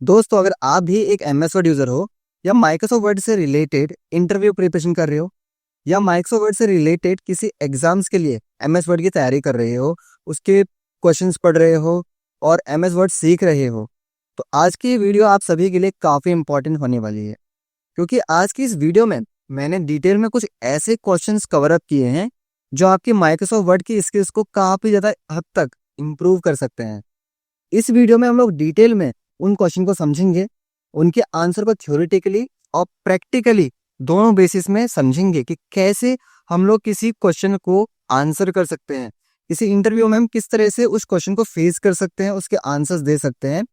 दोस्तों, अगर आप भी एक एमएस वर्ड यूजर हो या माइक्रोसॉफ्ट वर्ड से रिलेटेड इंटरव्यू प्रिपरेशन कर रहे हो या माइक्रोसॉफ्ट वर्ड से रिलेटेड किसी एग्जाम्स के लिए एमएस वर्ड की तैयारी कर रहे हो, उसके क्वेश्चंस पढ़ रहे हो और एमएस वर्ड सीख रहे हो, तो आज की ये वीडियो आप सभी के लिए काफ़ी इंपॉर्टेंट होने वाली है। क्योंकि आज की इस वीडियो में मैंने डिटेल में कुछ ऐसे क्वेश्चंस कवर अप किए हैं जो आपकी माइक्रोसॉफ्ट वर्ड की स्किल्स को काफ़ी ज़्यादा हद तक इम्प्रूव कर सकते हैं। इस वीडियो में हम लोग डिटेल में उन क्वेश्चन को समझेंगे, उनके आंसर को थ्योरेटिकली और प्रैक्टिकली दोनों बेसिस में समझेंगे कि कैसे हम लोग किसी क्वेश्चन को आंसर कर सकते हैं। किसी इंटरव्यू में हम किस तरह से उस क्वेश्चन को फेस कर सकते हैं, उसके आंसर्स दे सकते हैं।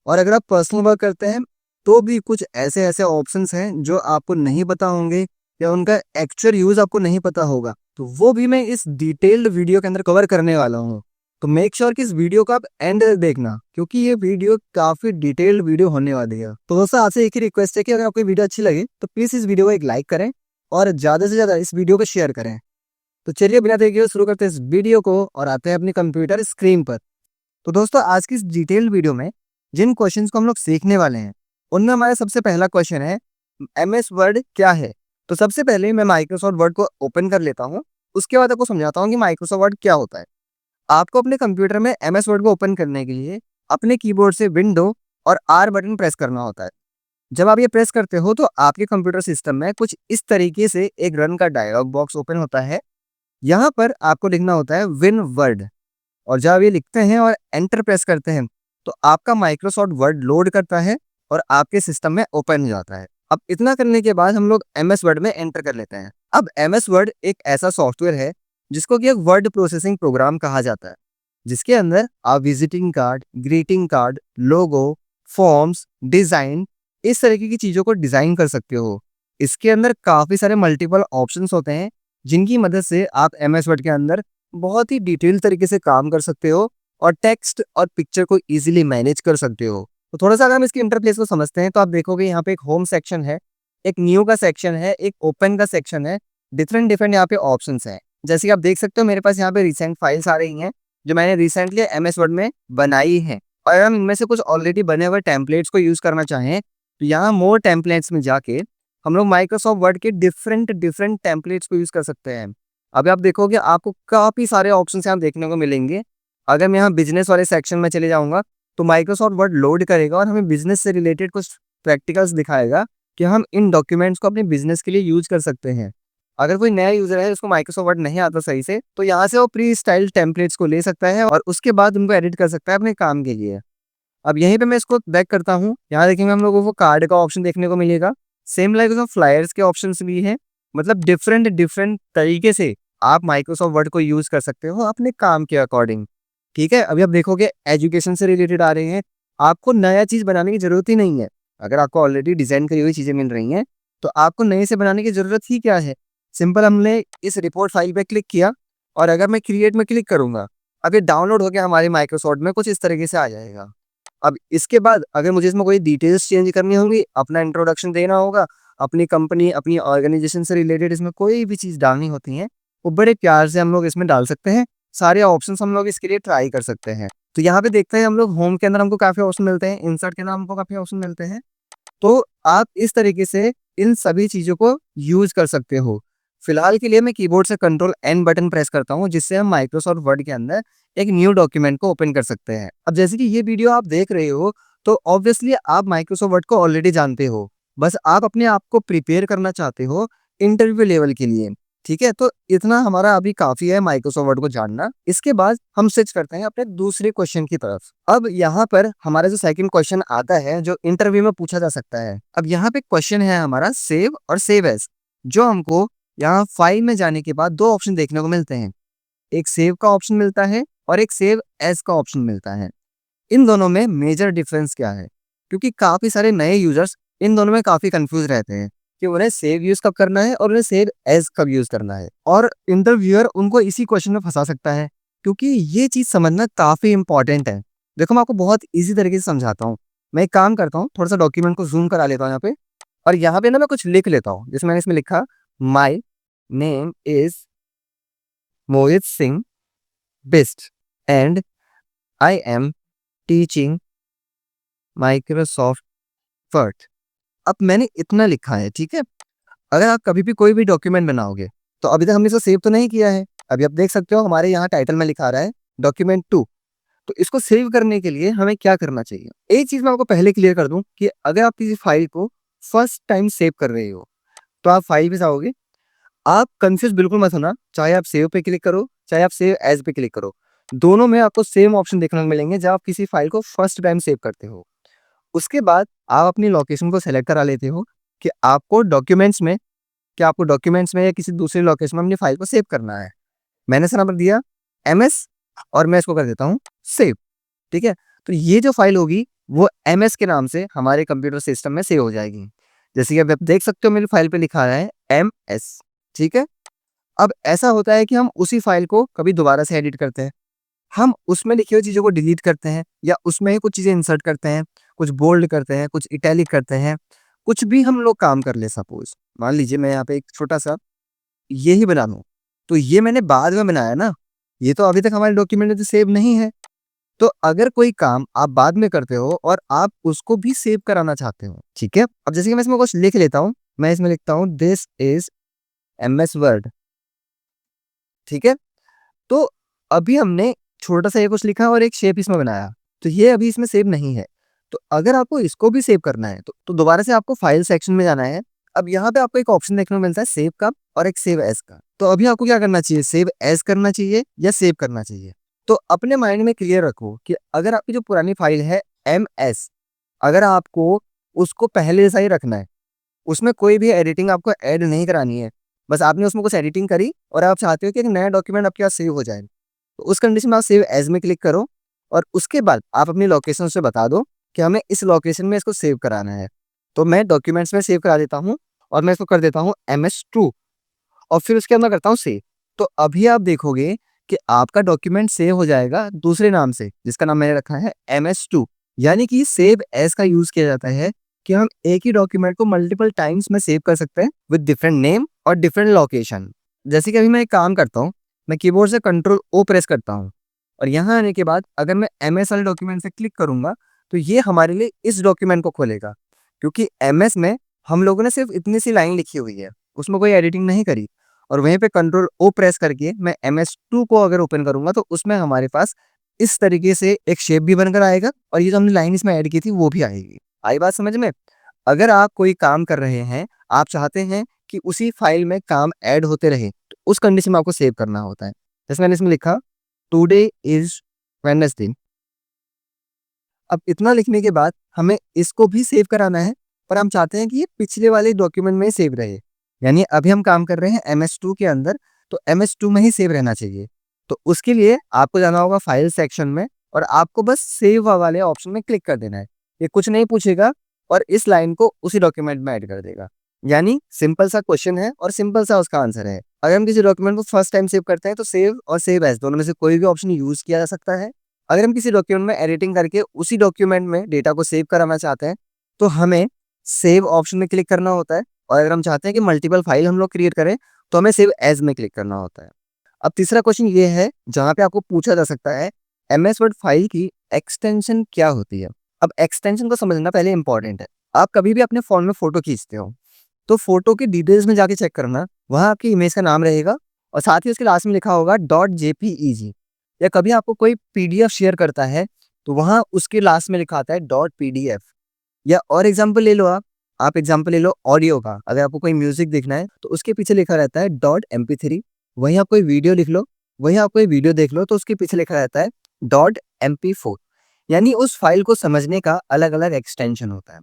और अगर आप पर्सनल वर्क करते हैं तो भी कुछ ऐसे ऐसे ऑप्शंस हैं जो आपको नहीं पता होंगे या उनका एक्चुअल यूज आपको नहीं पता होगा, तो वो भी मैं इस डिटेल्ड वीडियो के अंदर कवर करने वाला हूँ। तो मेक श्योर कि इस वीडियो को आप एंड तक देखना, क्योंकि ये वीडियो काफी डिटेल्ड वीडियो होने वाली है। तो दोस्तों, आपसे एक ही रिक्वेस्ट है कि अगर आपको वीडियो अच्छी लगे तो प्लीज इस वीडियो को एक लाइक करें और ज्यादा से ज्यादा इस वीडियो को शेयर करें। तो चलिए बिना देखे हुए शुरू करते हैं इस वीडियो को और आते हैं अपनी कंप्यूटर स्क्रीन पर। तो दोस्तों, आज की इस डिटेल्ड वीडियो में जिन क्वेश्चंस को हम लोग सीखने वाले हैं उनमें हमारा सबसे पहला क्वेश्चन है, एमएस वर्ड क्या है। तो सबसे पहले मैं माइक्रोसॉफ्ट वर्ड को ओपन कर लेता हूँ, उसके बाद आपको समझाता हूँ कि माइक्रोसॉफ्ट वर्ड क्या होता है। आपको अपने कंप्यूटर में एमएस वर्ड को ओपन करने के लिए अपने कीबोर्ड से विंडो और आर बटन प्रेस करना होता है। जब आप ये प्रेस करते हो तो आपके कंप्यूटर सिस्टम में कुछ इस तरीके से एक रन का डायलॉग बॉक्स ओपन होता है। यहाँ पर आपको लिखना होता है विन वर्ड, और जब आप ये लिखते हैं और एंटर प्रेस करते हैं तो आपका माइक्रोसॉफ्ट वर्ड लोड करता है और आपके सिस्टम में ओपन हो जाता है। अब इतना करने के बाद हम लोग एमएस वर्ड में एंटर कर लेते हैं। अब एमएस वर्ड एक ऐसा सॉफ्टवेयर है जिसको कि एक वर्ड प्रोसेसिंग प्रोग्राम कहा जाता है, जिसके अंदर आप विजिटिंग कार्ड, ग्रीटिंग कार्ड, लोगो, फॉर्म्स, डिजाइन, इस तरीके की चीजों को डिजाइन कर सकते हो। इसके अंदर काफी सारे मल्टीपल ऑप्शंस होते हैं जिनकी मदद से आप एमएस वर्ड के अंदर बहुत ही डिटेल तरीके से काम कर सकते हो और टेक्स्ट और पिक्चर को इजीली मैनेज कर सकते हो। तो थोड़ा सा अगर हम इसके इंटरफेस को समझते हैं तो आप देखोगे यहाँ पे एक होम सेक्शन है, एक न्यू का सेक्शन है, एक ओपन का सेक्शन है, डिफरेंट डिफरेंट यहाँ पे ऑप्शंस हैं। जैसे कि आप देख सकते हो मेरे पास यहाँ पे रिसेंट फाइल्स आ रही हैं जो मैंने रिसेंटली एमएस वर्ड में बनाई है। और अगर हम इनमें से कुछ ऑलरेडी बने हुए टेम्पलेट्स को यूज करना चाहें तो यहाँ मोर टेम्पलेट्स में जाके हम लोग माइक्रोसॉफ्ट वर्ड के डिफरेंट डिफरेंट टेम्पलेट्स को यूज कर सकते हैं। अभी आप देखोगे आपको काफी सारे ऑप्शंस यहाँ देखने को मिलेंगे। अगर मैं यहाँ बिजनेस वाले सेक्शन में चले जाऊंगा तो माइक्रोसॉफ्ट वर्ड लोड करेगा और हमें बिजनेस से रिलेटेड कुछ प्रैक्टिकल्स दिखाएगा कि हम इन डॉक्यूमेंट्स को अपने बिजनेस के लिए यूज कर सकते हैं। अगर कोई नया यूजर है उसको माइक्रोसॉफ्ट वर्ड नहीं आता सही से, तो यहाँ से वो प्री स्टाइल टेम्पलेट्स को ले सकता है और उसके बाद उनको एडिट कर सकता है अपने काम के लिए। अब यहीं पे मैं इसको बैक करता हूँ, यहाँ देखेंगे हम लोगों को कार्ड का ऑप्शन देखने को मिलेगा। सेम लाइक उसमें फ्लायर्स के ऑप्शंस भी हैं। मतलब डिफरेंट डिफरेंट तरीके से आप माइक्रोसॉफ्ट वर्ड को यूज कर सकते हो अपने काम के अकॉर्डिंग। ठीक है, अभी आप देखोगे एजुकेशन से रिलेटेड आ रहे हैं। आपको नया चीज बनाने की जरूरत ही नहीं है। अगर आपको ऑलरेडी डिजाइन करी हुई चीजें मिल रही हैं तो आपको नए से बनाने की जरूरत ही क्या है। सिंपल, हमने इस रिपोर्ट फाइल पे क्लिक किया और अगर मैं क्रिएट में क्लिक करूंगा, अब ये डाउनलोड होकर हमारे माइक्रोसॉफ्ट में कुछ इस तरीके से आ जाएगा। अब इसके बाद अगर मुझे इसमें कोई डिटेल्स चेंज करनी होगी, अपना इंट्रोडक्शन देना होगा, अपनी कंपनी, अपनी ऑर्गेनाइजेशन से रिलेटेड इसमें कोई भी चीज़ डालनी होती है, वो बड़े प्यार से हम लोग इसमें डाल सकते हैं। सारे ऑप्शंस हम लोग इसके लिए ट्राई कर सकते हैं। तो यहाँ पे देखते हैं हम लोग होम के अंदर हमको काफ़ी ऑप्शन मिलते हैं, इंसर्ट के अंदर हमको काफ़ी ऑप्शन मिलते हैं। तो आप इस तरीके से इन सभी चीज़ों को यूज़ कर सकते हो। फिलहाल के लिए मैं कीबोर्ड से कंट्रोल एन बटन प्रेस करता हूँ, जिससे हम माइक्रोसॉफ्ट वर्ड के अंदर एक न्यू डॉक्यूमेंट को ओपन कर सकते हैं। अब जैसे कि ये वीडियो आप देख रहे हो तो ऑब्वियसली आप माइक्रोसॉफ्ट वर्ड को ऑलरेडी जानते हो, बस आप अपने आप को प्रिपेयर करना चाहते हो इंटरव्यू लेवल के लिए। ठीक है, तो इतना हमारा अभी काफी है माइक्रोसॉफ्ट वर्ड को जानना। इसके बाद हम स्विच करते हैं अपने दूसरे क्वेश्चन की तरफ। अब यहाँ पर हमारा जो सेकंड क्वेश्चन आता है जो इंटरव्यू में पूछा जा सकता है। अब यहाँ पे क्वेश्चन है हमारा सेव और सेव एज, जो हमको यहाँ फाइल में जाने के बाद दो ऑप्शन देखने को मिलते हैं। एक सेव का ऑप्शन मिलता है और एक सेव एज का ऑप्शन मिलता है। इन दोनों में मेजर डिफरेंस क्या है, क्योंकि काफी सारे नए यूजर्स इन दोनों में काफी कंफ्यूज रहते हैं कि उन्हें सेव यूज कब करना है और उन्हें सेव एज कब यूज करना है, और इंटरव्यूअर उनको इसी क्वेश्चन में फंसा सकता है। क्योंकि ये चीज समझना काफी इंपॉर्टेंट है। देखो, मैं आपको बहुत इजी तरीके से समझाता हूँ। मैं एक काम करता हूँ, थोड़ा सा डॉक्यूमेंट को जूम करा लेता हूँ यहाँ पे, और यहाँ पे ना मैं कुछ लिख लेता हूँ। जैसे मैंने इसमें लिखा, my name is Mohit Singh Bisht and I am teaching Microsoft Word. अब मैंने इतना लिखा है, ठीक है। अगर आप कभी भी कोई भी डॉक्यूमेंट बनाओगे तो अभी तक हमने इसको सेव तो नहीं किया है। अभी आप देख सकते हो हमारे यहाँ टाइटल में लिखा रहा है डॉक्यूमेंट 2। तो इसको सेव करने के लिए हमें क्या करना चाहिए, एक चीज मैं आपको पहले क्लियर कर दूं कि अगर आप किसी फाइल को फर्स्ट टाइम सेव कर रहे हो तो आप फाइल पे जाओगे। आप कंफ्यूज बिल्कुल मत होना, चाहे आप सेव पे क्लिक करो चाहे आप सेव एज पे क्लिक करो, दोनों में आपको सेम ऑप्शन देखने को मिलेंगे जब आप किसी फाइल को फर्स्ट टाइम सेव करते हो। उसके बाद आप अपनी लोकेशन को सेलेक्ट करा लेते हो कि आपको डॉक्यूमेंट्स में या किसी दूसरे लोकेशन में अपनी फाइल को सेव करना है। मैंने ऐसा नंबर दिया एमएस और मैं इसको कर देता हूँ सेव, ठीक है। तो ये जो फाइल होगी वो एमएस के नाम से हमारे कंप्यूटर सिस्टम में सेव हो जाएगी। जैसे कि अब आप देख सकते हो मेरी फाइल पे लिखा है एमएस, ठीक है। अब ऐसा होता है कि हम उसी फाइल को कभी दोबारा से एडिट करते हैं, हम उसमें लिखी हुई चीज़ों को डिलीट करते हैं या उसमें ही कुछ चीज़ें इंसर्ट करते हैं, कुछ बोल्ड करते हैं, कुछ इटैलिक करते हैं, कुछ भी हम लोग काम कर ले। सपोज मान लीजिए मैं यहाँ पे एक छोटा सा ये ही बना दूँ, तो ये मैंने बाद में बनाया ना, ये तो अभी तक हमारे डॉक्यूमेंट में तो सेव नहीं है। तो अगर कोई काम आप बाद में करते हो और आप उसको भी सेव कराना चाहते हो, ठीक है। अब जैसे कि मैं इसमें कुछ लिख लेता हूँ, मैं इसमें लिखता हूँ दिस इज एमएस वर्ड, ठीक है। तो अभी हमने छोटा सा ये कुछ लिखा और एक शेप इसमें बनाया, तो ये अभी इसमें सेव नहीं है। तो अगर आपको इसको भी सेव करना है तो दोबारा से आपको फाइल सेक्शन में जाना है। अब यहाँ पे आपको एक ऑप्शन देखने को मिलता है सेव का और एक सेव एज का। तो अभी आपको क्या करना चाहिए, सेव एज करना चाहिए या सेव करना चाहिए। तो अपने माइंड में क्लियर रखो कि अगर आपकी जो पुरानी फाइल है एम एस, अगर आपको उसको पहले जैसा ही रखना है, उसमें कोई भी एडिटिंग आपको ऐड नहीं करानी है, बस आपने उसमें कुछ एडिटिंग करी और आप चाहते हो कि एक नया डॉक्यूमेंट आपके पास सेव हो जाए, तो उस कंडीशन में आप सेव एज में क्लिक करो और उसके बाद आप अपनी लोकेशन से बता दो कि हमें इस लोकेशन में इसको सेव कराना है। तो मैं डॉक्यूमेंट्स में सेव करा देता हूँ और मैं इसको कर देता हूँ MS2 और फिर उसके अंदर करता हूँ सेव। तो अभी आप देखोगे कि आपका डॉक्यूमेंट सेव हो जाएगा दूसरे नाम से जिसका नाम मैंने रखा है MS2। यानी कि सेव एज का यूज किया जाता है कि हम एक ही डॉक्यूमेंट को मल्टीपल टाइम्स में सेव कर सकते हैं विद डिफरेंट नेम और डिफरेंट लोकेशन। जैसे कि अभी मैं एक काम करता हूँ, मैं कीबोर्ड से Ctrl O प्रेस करता हूँ और यहाँ आने के बाद अगर मैं MS वाले डॉक्यूमेंट से क्लिक करूंगा तो ये हमारे लिए इस डॉक्यूमेंट को खोलेगा, क्योंकि MS में हम लोगों ने सिर्फ इतनी सी लाइन लिखी हुई है, उसमें कोई एडिटिंग नहीं करी। और वहीं पे Ctrl O प्रेस करके मैं MS2 को अगर ओपन करूंगा तो उसमें हमारे पास इस तरीके से एक शेप भी बनकर आएगा और ये जो हमने लाइन इसमें ऐड की थी वो भी आएगी। आई बात समझ में। अगर आप कोई काम कर रहे हैं, आप चाहते हैं कि उसी फाइल में काम ऐड होते रहे, तो उस कंडीशन में आपको सेव करना होता है। जैसे मैंने इसमें लिखा टुडे इज वेडनेसडे। अब इतना लिखने के बाद हमें इसको भी सेव कराना है, पर हम चाहते हैं कि ये पिछले वाले डॉक्यूमेंट में सेव रहे। यानी अभी हम काम कर रहे हैं MS2 के अंदर, तो MS2 में ही सेव रहना चाहिए। तो उसके लिए आपको जाना होगा फाइल सेक्शन में और आपको बस सेव वाले ऑप्शन में क्लिक कर देना है। ये कुछ नहीं पूछेगा और इस लाइन को उसी डॉक्यूमेंट में ऐड कर देगा। यानी सिंपल सा क्वेश्चन है और सिंपल सा उसका आंसर है। अगर हम किसी डॉक्यूमेंट को फर्स्ट टाइम सेव करते हैं तो सेव और सेव एज दोनों में से कोई भी ऑप्शन यूज किया जा सकता है। अगर हम किसी डॉक्यूमेंट में एडिटिंग करके उसी डॉक्यूमेंट में डेटा को सेव कराना चाहते हैं तो हमें सेव ऑप्शन में क्लिक करना होता है। और अगर हम चाहते हैं कि मल्टीपल फाइल हम लोग क्रिएट करें तो हमें सेव एज में क्लिक करना होता है। अब तीसरा क्वेश्चन ये है जहां पे आपको पूछा जा सकता है MS वर्ड फाइल की एक्सटेंशन क्या होती है। अब एक्सटेंशन को समझना पहले इंपॉर्टेंट है। आप कभी भी अपने फोन में फोटो खींचते हो तो फोटो की डिटेल्स में जाके चेक करना, वहां आपकी इमेज का नाम रहेगा और साथ ही उसके लास्ट में लिखा होगा .jpeg। या कभी आपको कोई PDF शेयर करता है तो वहां उसके लास्ट में लिखा आता है .pdf। या और एग्जांपल ले लो, आप एग्जांपल ले लो ऑडियो का। अगर आपको कोई म्यूजिक देखना है तो उसके पीछे लिखा रहता है .mp3। वहीं आप कोई वीडियो लिख लो, वहीं आप कोई वीडियो देख लो तो उसके पीछे लिखा रहता है .mp4। यानी उस फाइल को समझने का अलग अलग एक्सटेंशन होता है।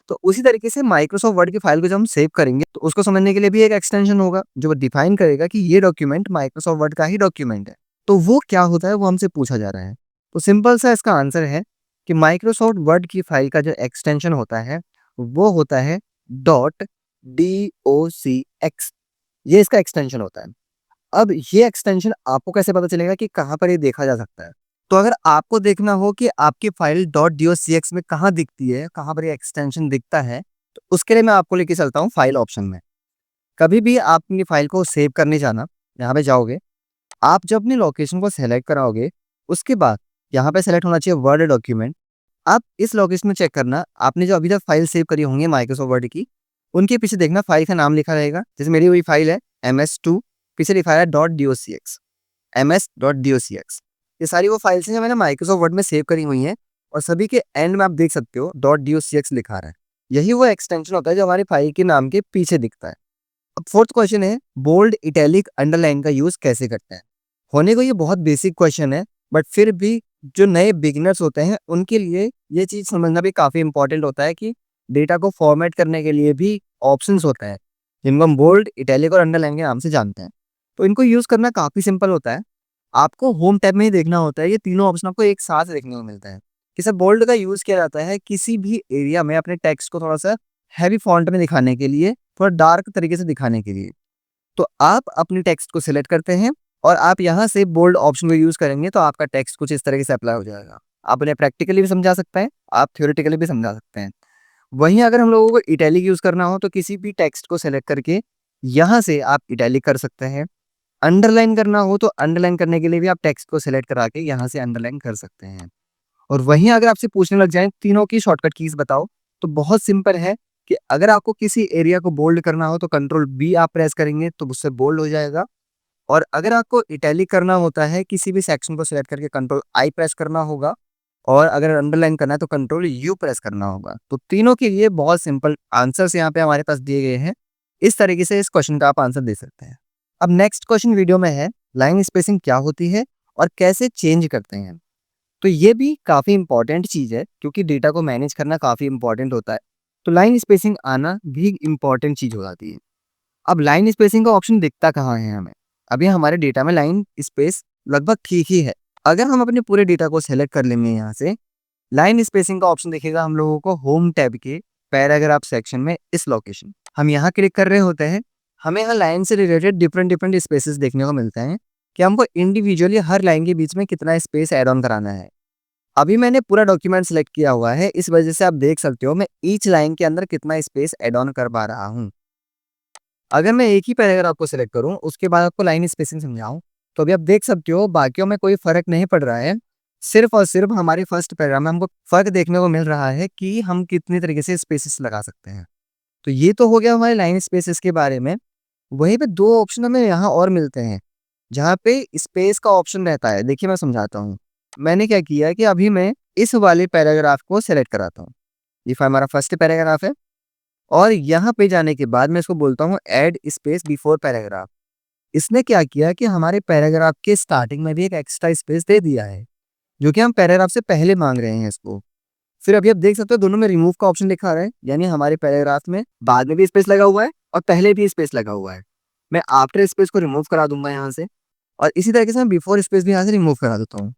तो उसी तरीके से माइक्रोसॉफ्ट वर्ड की फाइल को जब हम सेव करेंगे तो उसको समझने के लिए भी एक एक्सटेंशन होगा जो डिफाइन करेगा कि ये डॉक्यूमेंट माइक्रोसॉफ्ट वर्ड का ही डॉक्यूमेंट है। तो वो क्या होता है वो हमसे पूछा जा रहा है। तो सिंपल सा इसका आंसर है कि माइक्रोसॉफ्ट वर्ड की फाइल का जो एक्सटेंशन होता है वो होता है .docx। ये इसका एक्सटेंशन होता है। अब ये एक्सटेंशन आपको कैसे पता चलेगा कि कहाँ पर ये देखा जा सकता है। तो अगर आपको देखना हो कि आपकी फाइल .docx में कहाँ दिखती है, कहाँ पर ये एक्सटेंशन दिखता है, तो उसके लिए मैं आपको लेके चलता हूँ फाइल ऑप्शन में। कभी भी आप अपनी फाइल को सेव करने जाना, यहाँ पे जाओगे, आप जब अपनी लोकेशन को सेलेक्ट कराओगे उसके बाद यहाँ पे सेलेक्ट होना चाहिए वर्ड डॉक्यूमेंट। आप इस लोकेशन में चेक करना, आपने जो अभी तक फाइल सेव करी होंगी माइक्रोसॉफ्ट वर्ड की, उनके पीछे देखना फाइल का नाम लिखा रहेगा। जैसे मेरी वही फाइल है MS2, पीछे लिखा है .docx, ms.docx। ये सारी वो फाइल्स हैं जो मैंने माइक्रोसॉफ्ट वर्ड में सेव करी हुई हैं, और सभी के एंड में आप देख सकते हो .docx लिखा रहा है। यही वो एक्सटेंशन होता है जो हमारी फाइल के नाम के पीछे दिखता है। अब फोर्थ क्वेश्चन है, बोल्ड, इटैलिक, अंडरलाइन का यूज कैसे करते हैं। होने को ये बहुत बेसिक क्वेश्चन है, बट फिर भी जो नए बिगिनर्स होते हैं उनके लिए ये चीज समझना भी काफी इंपॉर्टेंट होता है कि डेटा को फॉर्मेट करने के लिए भी ऑप्शंस होते हैं, जिनको हम बोल्ड, इटैलिक और अंडरलाइन के नाम से जानते हैं। तो इनको यूज करना काफी सिंपल होता है। आपको होम टैब में ही देखना होता है, ये तीनों ऑप्शन आपको एक साथ देखने को मिलता है। कि सर बोल्ड का यूज किया जाता है किसी भी एरिया में अपने टेक्स्ट को थोड़ा सा हैवी फॉन्ट में दिखाने के लिए, थोड़ा डार्क तरीके से दिखाने के लिए। तो आप अपनी टेक्स्ट को सिलेक्ट करते हैं और आप यहाँ से बोल्ड ऑप्शन को यूज करेंगे तो आपका टेक्स्ट कुछ इस तरीके से अप्लाई हो जाएगा। आप उन्हें प्रैक्टिकली भी समझा सकते हैं, आप थ्योरेटिकली भी समझा सकते हैं। वहीं अगर हम लोगों को इटैलिक यूज करना हो तो किसी भी टेक्स्ट को सिलेक्ट करके यहाँ से आप इटैलिक कर सकते हैं। अंडरलाइन करना हो तो अंडरलाइन करने के लिए भी आप टेक्स्ट को सिलेक्ट करा के यहाँ से अंडरलाइन कर सकते हैं। और वहीं अगर आपसे पूछने लग जाए तीनों की शॉर्टकट कीज बताओ, तो बहुत सिंपल है कि अगर आपको किसी एरिया को बोल्ड करना हो तो Ctrl+B आप प्रेस करेंगे तो उससे बोल्ड हो जाएगा। और अगर आपको इटैलिक करना होता है किसी भी सेक्शन को सिलेक्ट करके Ctrl+I प्रेस करना होगा, और अगर अंडरलाइन करना है तो Ctrl+U प्रेस करना होगा। तो तीनों के लिए बहुत सिंपल आंसर्स यहाँ पे हमारे पास दिए गए हैं। इस तरीके से इस क्वेश्चन का आप आंसर दे सकते हैं। अब नेक्स्ट क्वेश्चन वीडियो में है, लाइन स्पेसिंग क्या होती है और कैसे चेंज करते हैं। तो ये भी काफ़ी इंपॉर्टेंट चीज़ है क्योंकि डेटा को मैनेज करना काफ़ी इंपॉर्टेंट होता है। तो लाइन स्पेसिंग आना भी इंपॉर्टेंट चीज़ हो जाती है। अब लाइन स्पेसिंग का ऑप्शन दिखता कहाँ है हमें? अभी हमारे डेटा में लाइन स्पेस लगभग ठीक ही है। अगर हम अपने पूरे डेटा को सेलेक्ट कर लेंगे यहाँ से, लाइन स्पेसिंग का ऑप्शन दिखेगा हम लोगों को होम टैब के पैराग्राफ सेक्शन में इस लोकेशन। हम यहाँ क्लिक कर रहे होते हैं, हमें यहाँ लाइन से रिलेटेड डिफरेंट डिफरेंट स्पेसेस देखने को मिलते हैं कि हमको इंडिविजुअली हर लाइन के बीच में कितना स्पेस ऐड ऑन कराना है। अभी मैंने पूरा डॉक्यूमेंट सेलेक्ट किया हुआ है, इस वजह से आप देख सकते हो मैं ईच लाइन के अंदर कितना स्पेस ऐड ऑन कर पा रहा हूँ। अगर मैं एक ही पैराग्राफ को सिलेक्ट करूँ उसके बाद आपको लाइन स्पेसिंग समझाऊं, तो अभी आप देख सकते हो बाकियों में कोई फर्क नहीं पड़ रहा है। सिर्फ और सिर्फ हमारे फर्स्ट पैराग्राफ में हमको फर्क देखने को मिल रहा है कि हम कितनी तरीके से स्पेसिस लगा सकते हैं। तो ये तो हो गया हमारे लाइन स्पेसिस के बारे में। वहीं पे दो ऑप्शन हमें यहाँ और मिलते हैं जहाँ पे स्पेस का ऑप्शन रहता है। देखिए मैं समझाता हूँ। मैंने क्या किया कि अभी मैं इस वाले पैराग्राफ को सेलेक्ट कराता हूँ। ये हमारा फर्स्ट पैराग्राफ है, और यहाँ पे जाने के बाद मैं इसको बोलता हूँ ऐड स्पेस बिफोर पैराग्राफ। इसने क्या किया कि हमारे पैराग्राफ के स्टार्टिंग में भी एक एक्स्ट्रा स्पेस दे दिया है, जो कि हम पैराग्राफ से पहले मांग रहे हैं इसको। फिर अभी आप देख सकते हो दोनों में रिमूव का ऑप्शन लिखा है, यानी हमारे पैराग्राफ में बाद में भी स्पेस लगा हुआ है और पहले भी स्पेस लगा हुआ है। मैं आफ्टर स्पेस को रिमूव करा दूंगा यहाँ से, और इसी तरीके से मैं बिफोर स्पेस भी यहाँ से रिमूव करा देता हूँ।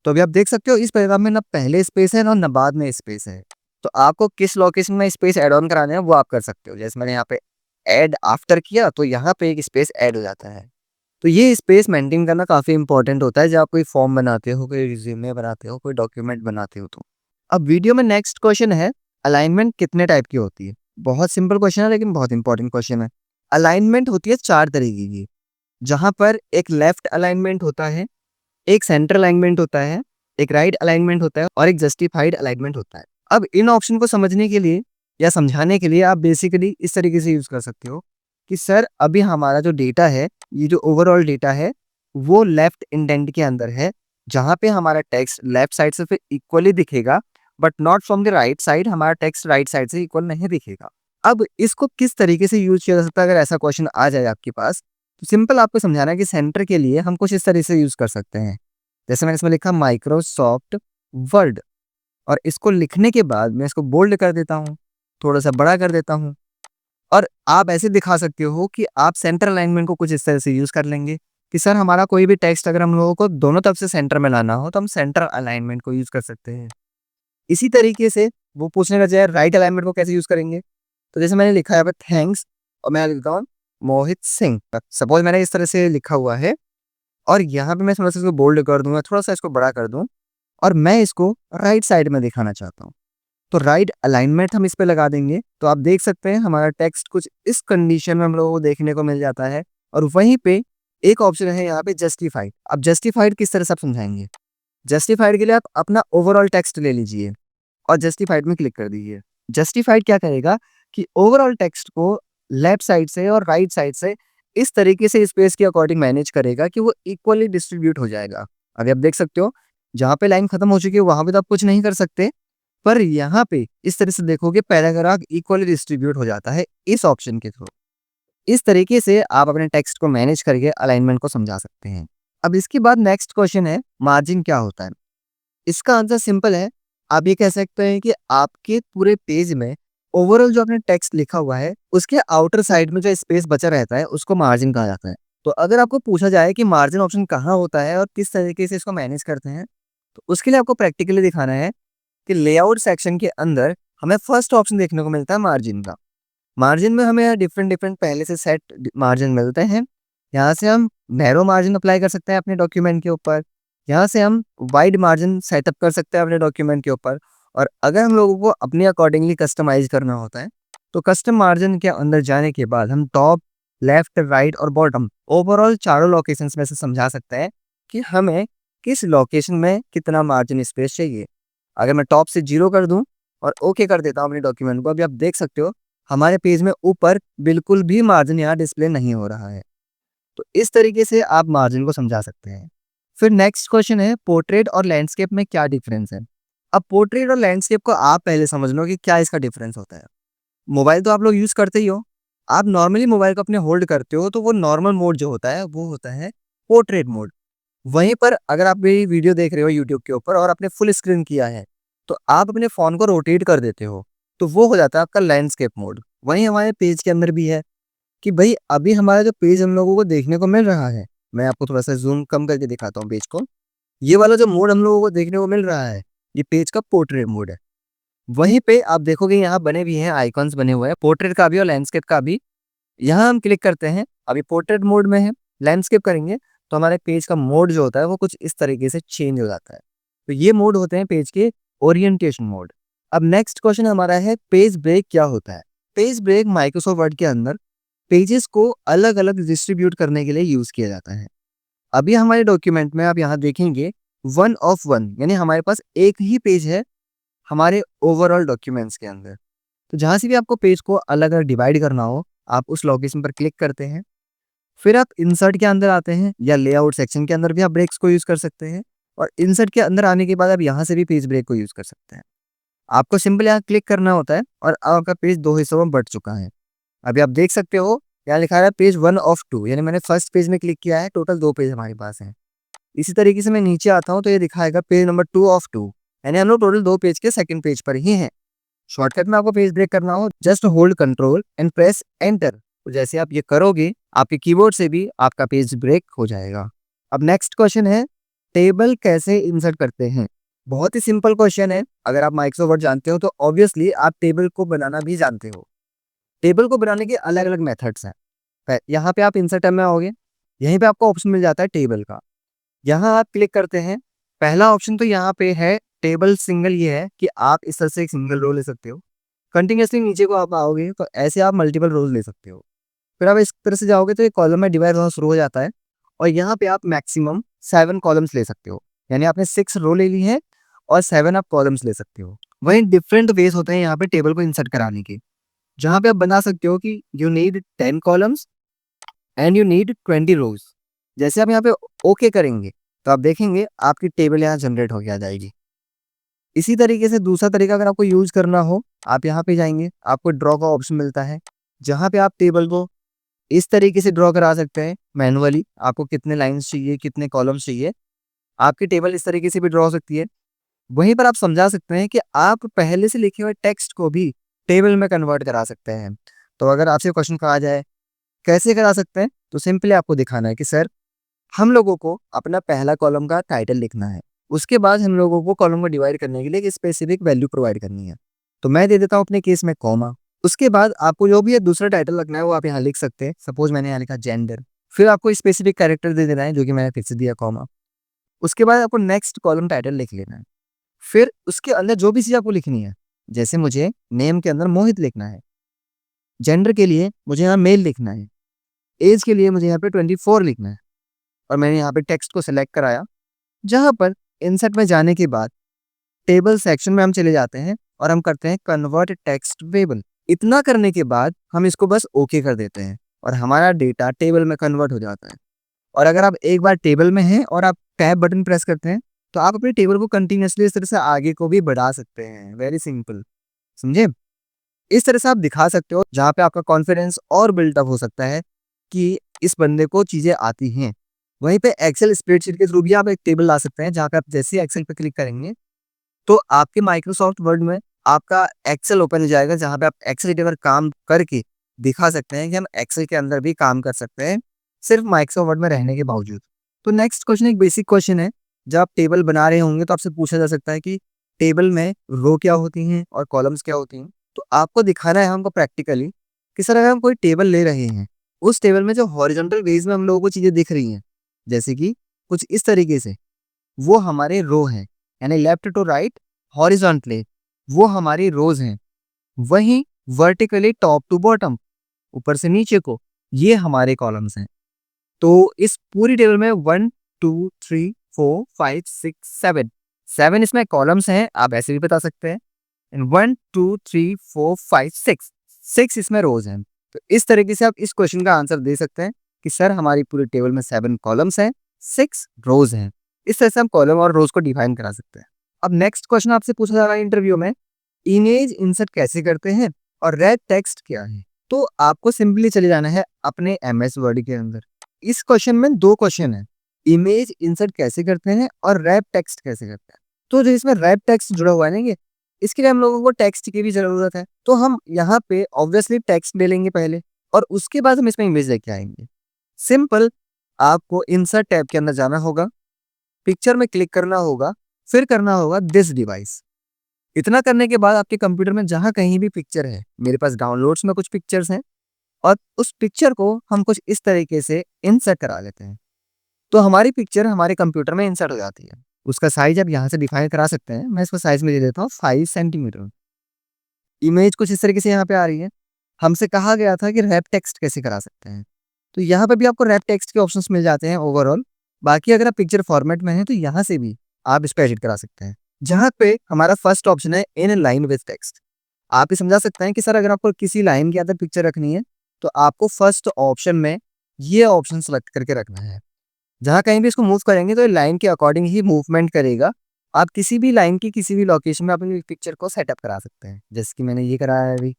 तो अभी आप देख सकते हो इस पैराग्राफ में ना पहले स्पेस है ना बाद में स्पेस है। तो आपको किस लोकेशन में स्पेस ऐड ऑन कराना है वो आप कर सकते हो। जैसे मैंने यहाँ पे ऐड आफ्टर किया तो यहाँ पे एक स्पेस ऐड हो जाता है। तो ये स्पेस मेंटेन करना काफ़ी इंपॉर्टेंट होता है जब आप कोई फॉर्म बनाते हो, कोई रिज्यूमे बनाते हो, कोई डॉक्यूमेंट बनाते हो। तो अब वीडियो में नेक्स्ट क्वेश्चन है, अलाइनमेंट कितने टाइप की होती है। बहुत सिंपल क्वेश्चन है लेकिन बहुत इंपॉर्टेंट क्वेश्चन है। अलाइनमेंट होती है 4 तरीके की, जहाँ पर एक लेफ्ट अलाइनमेंट होता है, एक सेंटर अलाइनमेंट होता है, एक राइट अलाइनमेंट होता है और एक जस्टिफाइड अलाइनमेंट होता है। अब इन ऑप्शन को समझने के लिए या समझाने के लिए आप बेसिकली इस तरीके से यूज कर सकते हो कि सर अभी हमारा जो डेटा है, ये जो ओवरऑल डेटा है वो लेफ्ट इंडेंट के अंदर है, जहाँ पे हमारा टेक्स्ट लेफ्ट साइड से फिर इक्वली दिखेगा, but not from the right side. हमारा टेक्स्ट राइट साइड से इक्वल नहीं दिखेगा। अब इसको किस तरीके से यूज किया जा सकता है अगर ऐसा क्वेश्चन आ जाए आपके पास, तो सिंपल आपको समझाना है कि सेंटर के लिए हम कुछ इस तरीके से यूज कर सकते हैं। जैसे मैंने इसमें लिखा माइक्रोसॉफ्ट वर्ड, और इसको लिखने के बाद मैं इसको बोल्ड कर देता हूँ, थोड़ा सा बड़ा कर देता हूँ, और आप ऐसे दिखा सकते हो कि आप सेंटर अलाइनमेंट को कुछ इस तरह से यूज कर लेंगे कि सर हमारा कोई भी टेक्स्ट अगर हम लोगों को दोनों तरफ से सेंटर में लाना हो तो हम सेंटर अलाइनमेंट को यूज कर सकते हैं। इसी तरीके से वो पूछने लग जाए राइट अलाइनमेंट को कैसे यूज करेंगे। तो जैसे मैंने लिखा है थैंक्स, और मैं लिखता हूँ मोहित सिंह, सपोज मैंने इस तरह से लिखा हुआ है, और यहाँ पे मैं थोड़ा सा इसको बोल्ड कर दूंगा, थोड़ा सा इसको बड़ा कर दूं, और मैं इसको राइट साइड में दिखाना चाहता हूँ। तो राइट अलाइनमेंट हम इस पे लगा देंगे तो आप देख सकते हैं हमारा टेक्स्ट कुछ इस कंडीशन में हम लोगों को देखने को मिल जाता है। और वहीं पे एक ऑप्शन है यहाँ पे जस्टिफाइड। अब जस्टिफाइड किस तरह से आप समझाएंगे। जस्टिफाइड के लिए आप अपना ओवरऑल टेक्स्ट ले लीजिए, और जस्टिफाइड में क्लिक कर दीजिए। जस्टिफाइड क्या करेगा कि ओवरऑल टेक्स्ट को लेफ्ट साइड से और राइट साइड से इस तरीके से स्पेस के अकॉर्डिंग मैनेज करेगा कि वो इक्वली डिस्ट्रीब्यूट हो जाएगा। अभी आप देख सकते हो जहाँ पे लाइन खत्म हो चुकी है वहां पे तो आप कुछ नहीं कर सकते, पर यहाँ पे इस तरह से देखोगे पैराग्राफ इक्वली डिस्ट्रीब्यूट हो जाता है इस ऑप्शन के थ्रू। इस तरीके से आप अपने टेक्स्ट को मैनेज करके अलाइनमेंट को समझा सकते हैं। अब इसके बाद नेक्स्ट क्वेश्चन है, मार्जिन क्या होता है? इसका आंसर सिंपल है। आप ये कह सकते हैं कि आपके पूरे पेज में ओवरऑल जो आपने टेक्स्ट लिखा हुआ है उसके आउटर साइड में जो स्पेस बचा रहता है उसको मार्जिन कहा जाता है। तो अगर आपको पूछा जाए कि मार्जिन ऑप्शन कहाँ होता है और किस तरीके से इसको मैनेज करते हैं, तो उसके लिए आपको प्रैक्टिकली दिखाना है कि लेआउट सेक्शन के अंदर हमें फर्स्ट ऑप्शन देखने को मिलता है मार्जिन का। मार्जिन में हमें डिफरेंट डिफरेंट पहले से सेट मार्जिन मिलते हैं। यहाँ से हम नैरो मार्जिन अप्लाई कर सकते हैं अपने डॉक्यूमेंट के ऊपर। यहाँ से हम वाइड मार्जिन सेटअप कर सकते हैं अपने डॉक्यूमेंट के ऊपर। और अगर हम लोगों को अपने अकॉर्डिंगली कस्टमाइज करना होता है तो कस्टम मार्जिन के अंदर जाने के बाद हम टॉप, लेफ्ट, राइट और बॉटम ओवरऑल चारों लोकेशंस में से समझा सकते हैं कि हमें किस लोकेशन में कितना मार्जिन स्पेस चाहिए। अगर मैं टॉप से 0 कर दूं और ओके कर देता हूं अपने डॉक्यूमेंट को, अभी आप देख सकते हो हमारे पेज में ऊपर बिल्कुल भी मार्जिन यहाँ डिस्प्ले नहीं हो रहा है। तो इस तरीके से आप मार्जिन को समझा सकते हैं। फिर नेक्स्ट क्वेश्चन है, पोर्ट्रेट और लैंडस्केप में क्या डिफरेंस है? अब पोर्ट्रेट और लैंडस्केप को आप पहले समझ लो कि क्या इसका डिफरेंस होता है। मोबाइल तो आप लोग यूज करते ही हो। आप नॉर्मली मोबाइल को अपने होल्ड करते हो तो वो नॉर्मल मोड जो होता है वो होता है पोर्ट्रेट मोड। वहीं पर अगर आप मेरी वीडियो देख रहे हो यूट्यूब के ऊपर और आपने फुल स्क्रीन किया है तो आप अपने फोन को रोटेट कर देते हो, तो वो हो जाता है आपका लैंडस्केप मोड। वहीं हमारे पेज के अंदर भी है कि भाई अभी हमारा जो पेज हम लोगों को देखने को मिल रहा है, मैं आपको थोड़ा सा जूम कम करके दिखाता हूँ पेज को। ये वाला जो मोड हम लोगों को देखने को मिल रहा है ये पेज का पोर्ट्रेट मोड है। वहीं पे आप देखोगे यहाँ बने भी हैं आइकॉन्स बने हुए हैं पोर्ट्रेट का भी और लैंडस्केप का भी। यहाँ हम क्लिक करते हैं, अभी पोर्ट्रेट मोड में है। लैंडस्केप करेंगे तो हमारे पेज का मोड जो होता है वो कुछ इस तरीके से चेंज हो जाता है। तो ये मोड होते हैं पेज के ओरिएंटेशन मोड। अब नेक्स्ट क्वेश्चन हमारा है, पेज ब्रेक क्या होता है? पेज ब्रेक माइक्रोसॉफ्ट वर्ड के अंदर पेजेस को अलग अलग डिस्ट्रीब्यूट करने के लिए यूज किया जाता है। अभी हमारे डॉक्यूमेंट में आप यहाँ देखेंगे 1 ऑफ 1, यानी हमारे पास एक ही पेज है हमारे ओवरऑल डॉक्यूमेंट्स के अंदर। तो जहां से भी आपको पेज को अलग अलग डिवाइड करना हो आप उस लोकेशन पर क्लिक करते हैं। फिर आप इंसर्ट के अंदर आते हैं या लेआउट सेक्शन के अंदर भी आप ब्रेक्स को यूज कर सकते हैं। और इंसर्ट के अंदर आने के बाद आप यहाँ से भी पेज ब्रेक को यूज कर सकते हैं। आपको सिंपल यहाँ क्लिक करना होता है और आपका पेज 2 हिस्सों में बट चुका है। अभी आप देख सकते हो यहाँ लिखा है पेज 1 ऑफ 2, यानी मैंने फर्स्ट पेज में क्लिक किया है, टोटल 2 पेज हमारे पास हैं। इसी तरीके से मैं नीचे आता हूँ तो ये दिखाएगा पेज नंबर 2 ऑफ 2, यानी हम लोग टोटल 2 पेज के सेकंड पेज पर ही हैं। शॉर्टकट में आपको पेज ब्रेक करना हो just hold control and press enter. तो जैसे आप ये करोगे आपके कीबोर्ड से भी आपका पेज ब्रेक हो जाएगा। अब नेक्स्ट क्वेश्चन है, टेबल कैसे इंसर्ट करते हैं? बहुत ही सिंपल क्वेश्चन है। अगर आप माइक्रोसॉफ्ट वर्ड जानते हो तो ऑब्वियसली आप टेबल को बनाना भी जानते हो। टेबल को बनाने के अलग अलग मेथड्स हैं। यहाँ पे आप इंसर्ट टैब में आओगे, यहीं पे आपको ऑप्शन मिल जाता है टेबल का। यहाँ आप क्लिक करते हैं, पहला ऑप्शन तो यहाँ पे है टेबल सिंगल, ये है कि आप इस तरह से एक सिंगल रो ले सकते हो। कंटिन्यूसली नीचे को आप आओगे तो ऐसे आप मल्टीपल रोज ले सकते हो। फिर आप इस तरह से जाओगे तो एक कॉलम में डिवाइड होना शुरू हो जाता है और यहाँ पे आप मैक्सिमम 7 कॉलम्स ले सकते हो, यानी आपने 6 रो ले ली है और 7 आप कॉलम्स ले सकते हो। वहीं डिफरेंट वेज होते हैं यहाँ पे टेबल को इंसर्ट कराने के, जहाँ पे आप बना सकते हो कि you need 10 columns and you need 20 रोज। जैसे आप यहाँ पे ओके करेंगे तो आप देखेंगे आपकी टेबल यहाँ जनरेट होके आ जाएगी। इसी तरीके से दूसरा तरीका अगर आपको यूज करना हो, आप यहाँ पे जाएंगे, आपको ड्रॉ का ऑप्शन मिलता है, जहाँ पे आप टेबल को इस तरीके से ड्रॉ करा सकते हैं मैनुअली। आपको कितने लाइंस चाहिए, कितने कॉलम्स चाहिए, आपकी टेबल इस तरीके से भी ड्रॉ हो सकती है। वहीं पर आप समझा सकते हैं कि आप पहले से लिखे हुए टेक्स्ट को भी टेबल में कन्वर्ट करा सकते हैं। तो अगर आपसे क्वेश्चन कहा जाए कैसे करा सकते हैं, तो सिंपली आपको दिखाना है कि सर हम लोगों को अपना पहला कॉलम का टाइटल लिखना है, उसके बाद हम लोगों को कॉलम को डिवाइड करने के लिए एक स्पेसिफिक वैल्यू प्रोवाइड करनी है। तो मैं दे देता हूँ अपने केस में कॉमा। उसके बाद आपको जो भी दूसरा टाइटल रखना है वो आप यहाँ लिख सकते हैं। सपोज मैंने यहाँ लिखा जेंडर, फिर आपको स्पेसिफिक कैरेक्टर दे देना है जो कि मैंने फिर से दिया कॉमा। उसके बाद आपको नेक्स्ट कॉलम टाइटल लिख लेना है। फिर उसके अंदर जो भी चीज़ आपको लिखनी है, जैसे मुझे नेम के अंदर मोहित लिखना है, जेंडर के लिए मुझे यहाँ मेल लिखना है, एज के लिए मुझे यहाँ पे 24 लिखना है, और मैंने यहाँ पे टेक्स्ट को सिलेक्ट कराया। जहाँ पर इंसर्ट में जाने के बाद टेबल सेक्शन में हम चले जाते हैं और हम करते हैं कन्वर्ट टेक्स्ट टेबल। इतना करने के बाद हम इसको बस ओके कर देते हैं और हमारा डेटा टेबल में कन्वर्ट हो जाता है। और अगर आप एक बार टेबल में हैं और आप टैब बटन प्रेस करते हैं तो आप अपने टेबल को कंटिन्यूअसली इस तरह से आगे को भी बढ़ा सकते हैं। वेरी सिंपल, समझे? इस तरह से आप दिखा सकते हो जहाँ पे आपका कॉन्फिडेंस और बिल्टअप हो सकता है कि इस बंदे को चीजें आती हैं। वहीं पे एक्सेल स्प्रेडशीट के थ्रू भी आप एक टेबल ला सकते हैं, जहाँ पे आप जैसे ही एक्सेल पे क्लिक करेंगे तो आपके माइक्रोसॉफ्ट वर्ड में आपका एक्सेल ओपन हो जाएगा, जहाँ पे आप एक्सेल शीट पर काम करके दिखा सकते हैं कि हम एक्सेल के अंदर भी काम कर सकते हैं, सिर्फ माइक्रोसॉफ्ट वर्ड में रहने के बावजूद। तो नेक्स्ट क्वेश्चन एक बेसिक क्वेश्चन है। जब आप टेबल बना रहे होंगे तो आपसे पूछा जा सकता है कि टेबल में रो क्या होती हैं और कॉलम्स क्या होती हैं। तो आपको दिखाना है हमको प्रैक्टिकली कि सर अगर हम कोई टेबल ले रहे हैं, उस टेबल में जो हॉरिजॉन्टल वेज में हम लोगों को चीजें दिख रही हैं, जैसे कि कुछ इस तरीके से, वो हमारे रो हैं, यानी लेफ्ट टू राइट हॉरिजॉन्टली वो हमारी रोज हैं। वहीं वर्टिकली टॉप टू बॉटम, ऊपर से नीचे को, ये हमारे कॉलम्स हैं। तो इस पूरी टेबल में 1 2 3 4 5 6 7 7 इसमें कॉलम्स हैं, आप ऐसे भी बता सकते हैं। एंड 1 2 3 4 5 6 6 इसमें रोज हैं। तो इस तरीके से आप इस क्वेश्चन का आंसर दे सकते हैं कि सर हमारी पूरी टेबल में 7 कॉलम्स हैं, 6 रोज हैं। इस तरह से हम कॉलम और रोज को डिफाइन करा सकते हैं। अब नेक्स्ट क्वेश्चन आपसे पूछा जा रहा है इंटरव्यू में, इमेज इंसर्ट कैसे करते हैं और रैप टेक्स्ट क्या है। तो आपको सिंपली चले जाना है अपने एमएस वर्ड के अंदर। इस क्वेश्चन में दो क्वेश्चन है, इमेज इंसर्ट कैसे करते हैं और रैप टेक्स्ट कैसे करते हैं। तो जो इसमें रैप टेक्स्ट जुड़ा हुआ है ना, ये इसके लिए हम लोगों को टेक्स्ट की भी जरूरत है। तो हम यहाँ पे ऑब्वियसली टेक्स्ट ले लेंगे पहले और उसके बाद हम इसमें इमेज लेके आएंगे। सिंपल, आपको इंसर्ट टैब के अंदर जाना होगा, पिक्चर में क्लिक करना होगा, फिर करना होगा दिस डिवाइस। इतना करने के बाद आपके कंप्यूटर में जहां कहीं भी पिक्चर है, मेरे पास डाउनलोड्स में कुछ पिक्चर्स हैं, और उस पिक्चर को हम कुछ इस तरीके से इंसर्ट करा लेते हैं, तो हमारी पिक्चर हमारे कंप्यूटर में इंसर्ट हो जाती है। उसका साइज आप यहाँ से डिफाइन करा सकते हैं। मैं इसको साइज में दे देता हूँ 5 सेंटीमीटर। इमेज कुछ इस तरीके से यहाँ पे आ रही है। हमसे कहा गया था कि रैप टेक्स्ट कैसे करा सकते हैं, तो यहाँ पे भी आपको रैप टेक्स्ट के ऑप्शंस मिल जाते हैं ओवरऑल। बाकी अगर आप पिक्चर फॉर्मेट में है तो यहाँ से भी आप इस पे एडिट करा सकते हैं। जहाँ पे हमारा फर्स्ट ऑप्शन है इन लाइन विद टेक्स्ट। आप ये समझा सकते हैं कि सर अगर आपको किसी लाइन के अंदर पिक्चर रखनी है तो आपको फर्स्ट ऑप्शन में ये ऑप्शन सेलेक्ट करके रखना है। जहाँ कहीं भी इसको मूव करेंगे तो लाइन के अकॉर्डिंग ही मूवमेंट करेगा। आप किसी भी लाइन की किसी भी लोकेशन में अपनी पिक्चर को सेटअप करा सकते हैं, जैसे कि मैंने ये कराया है अभी,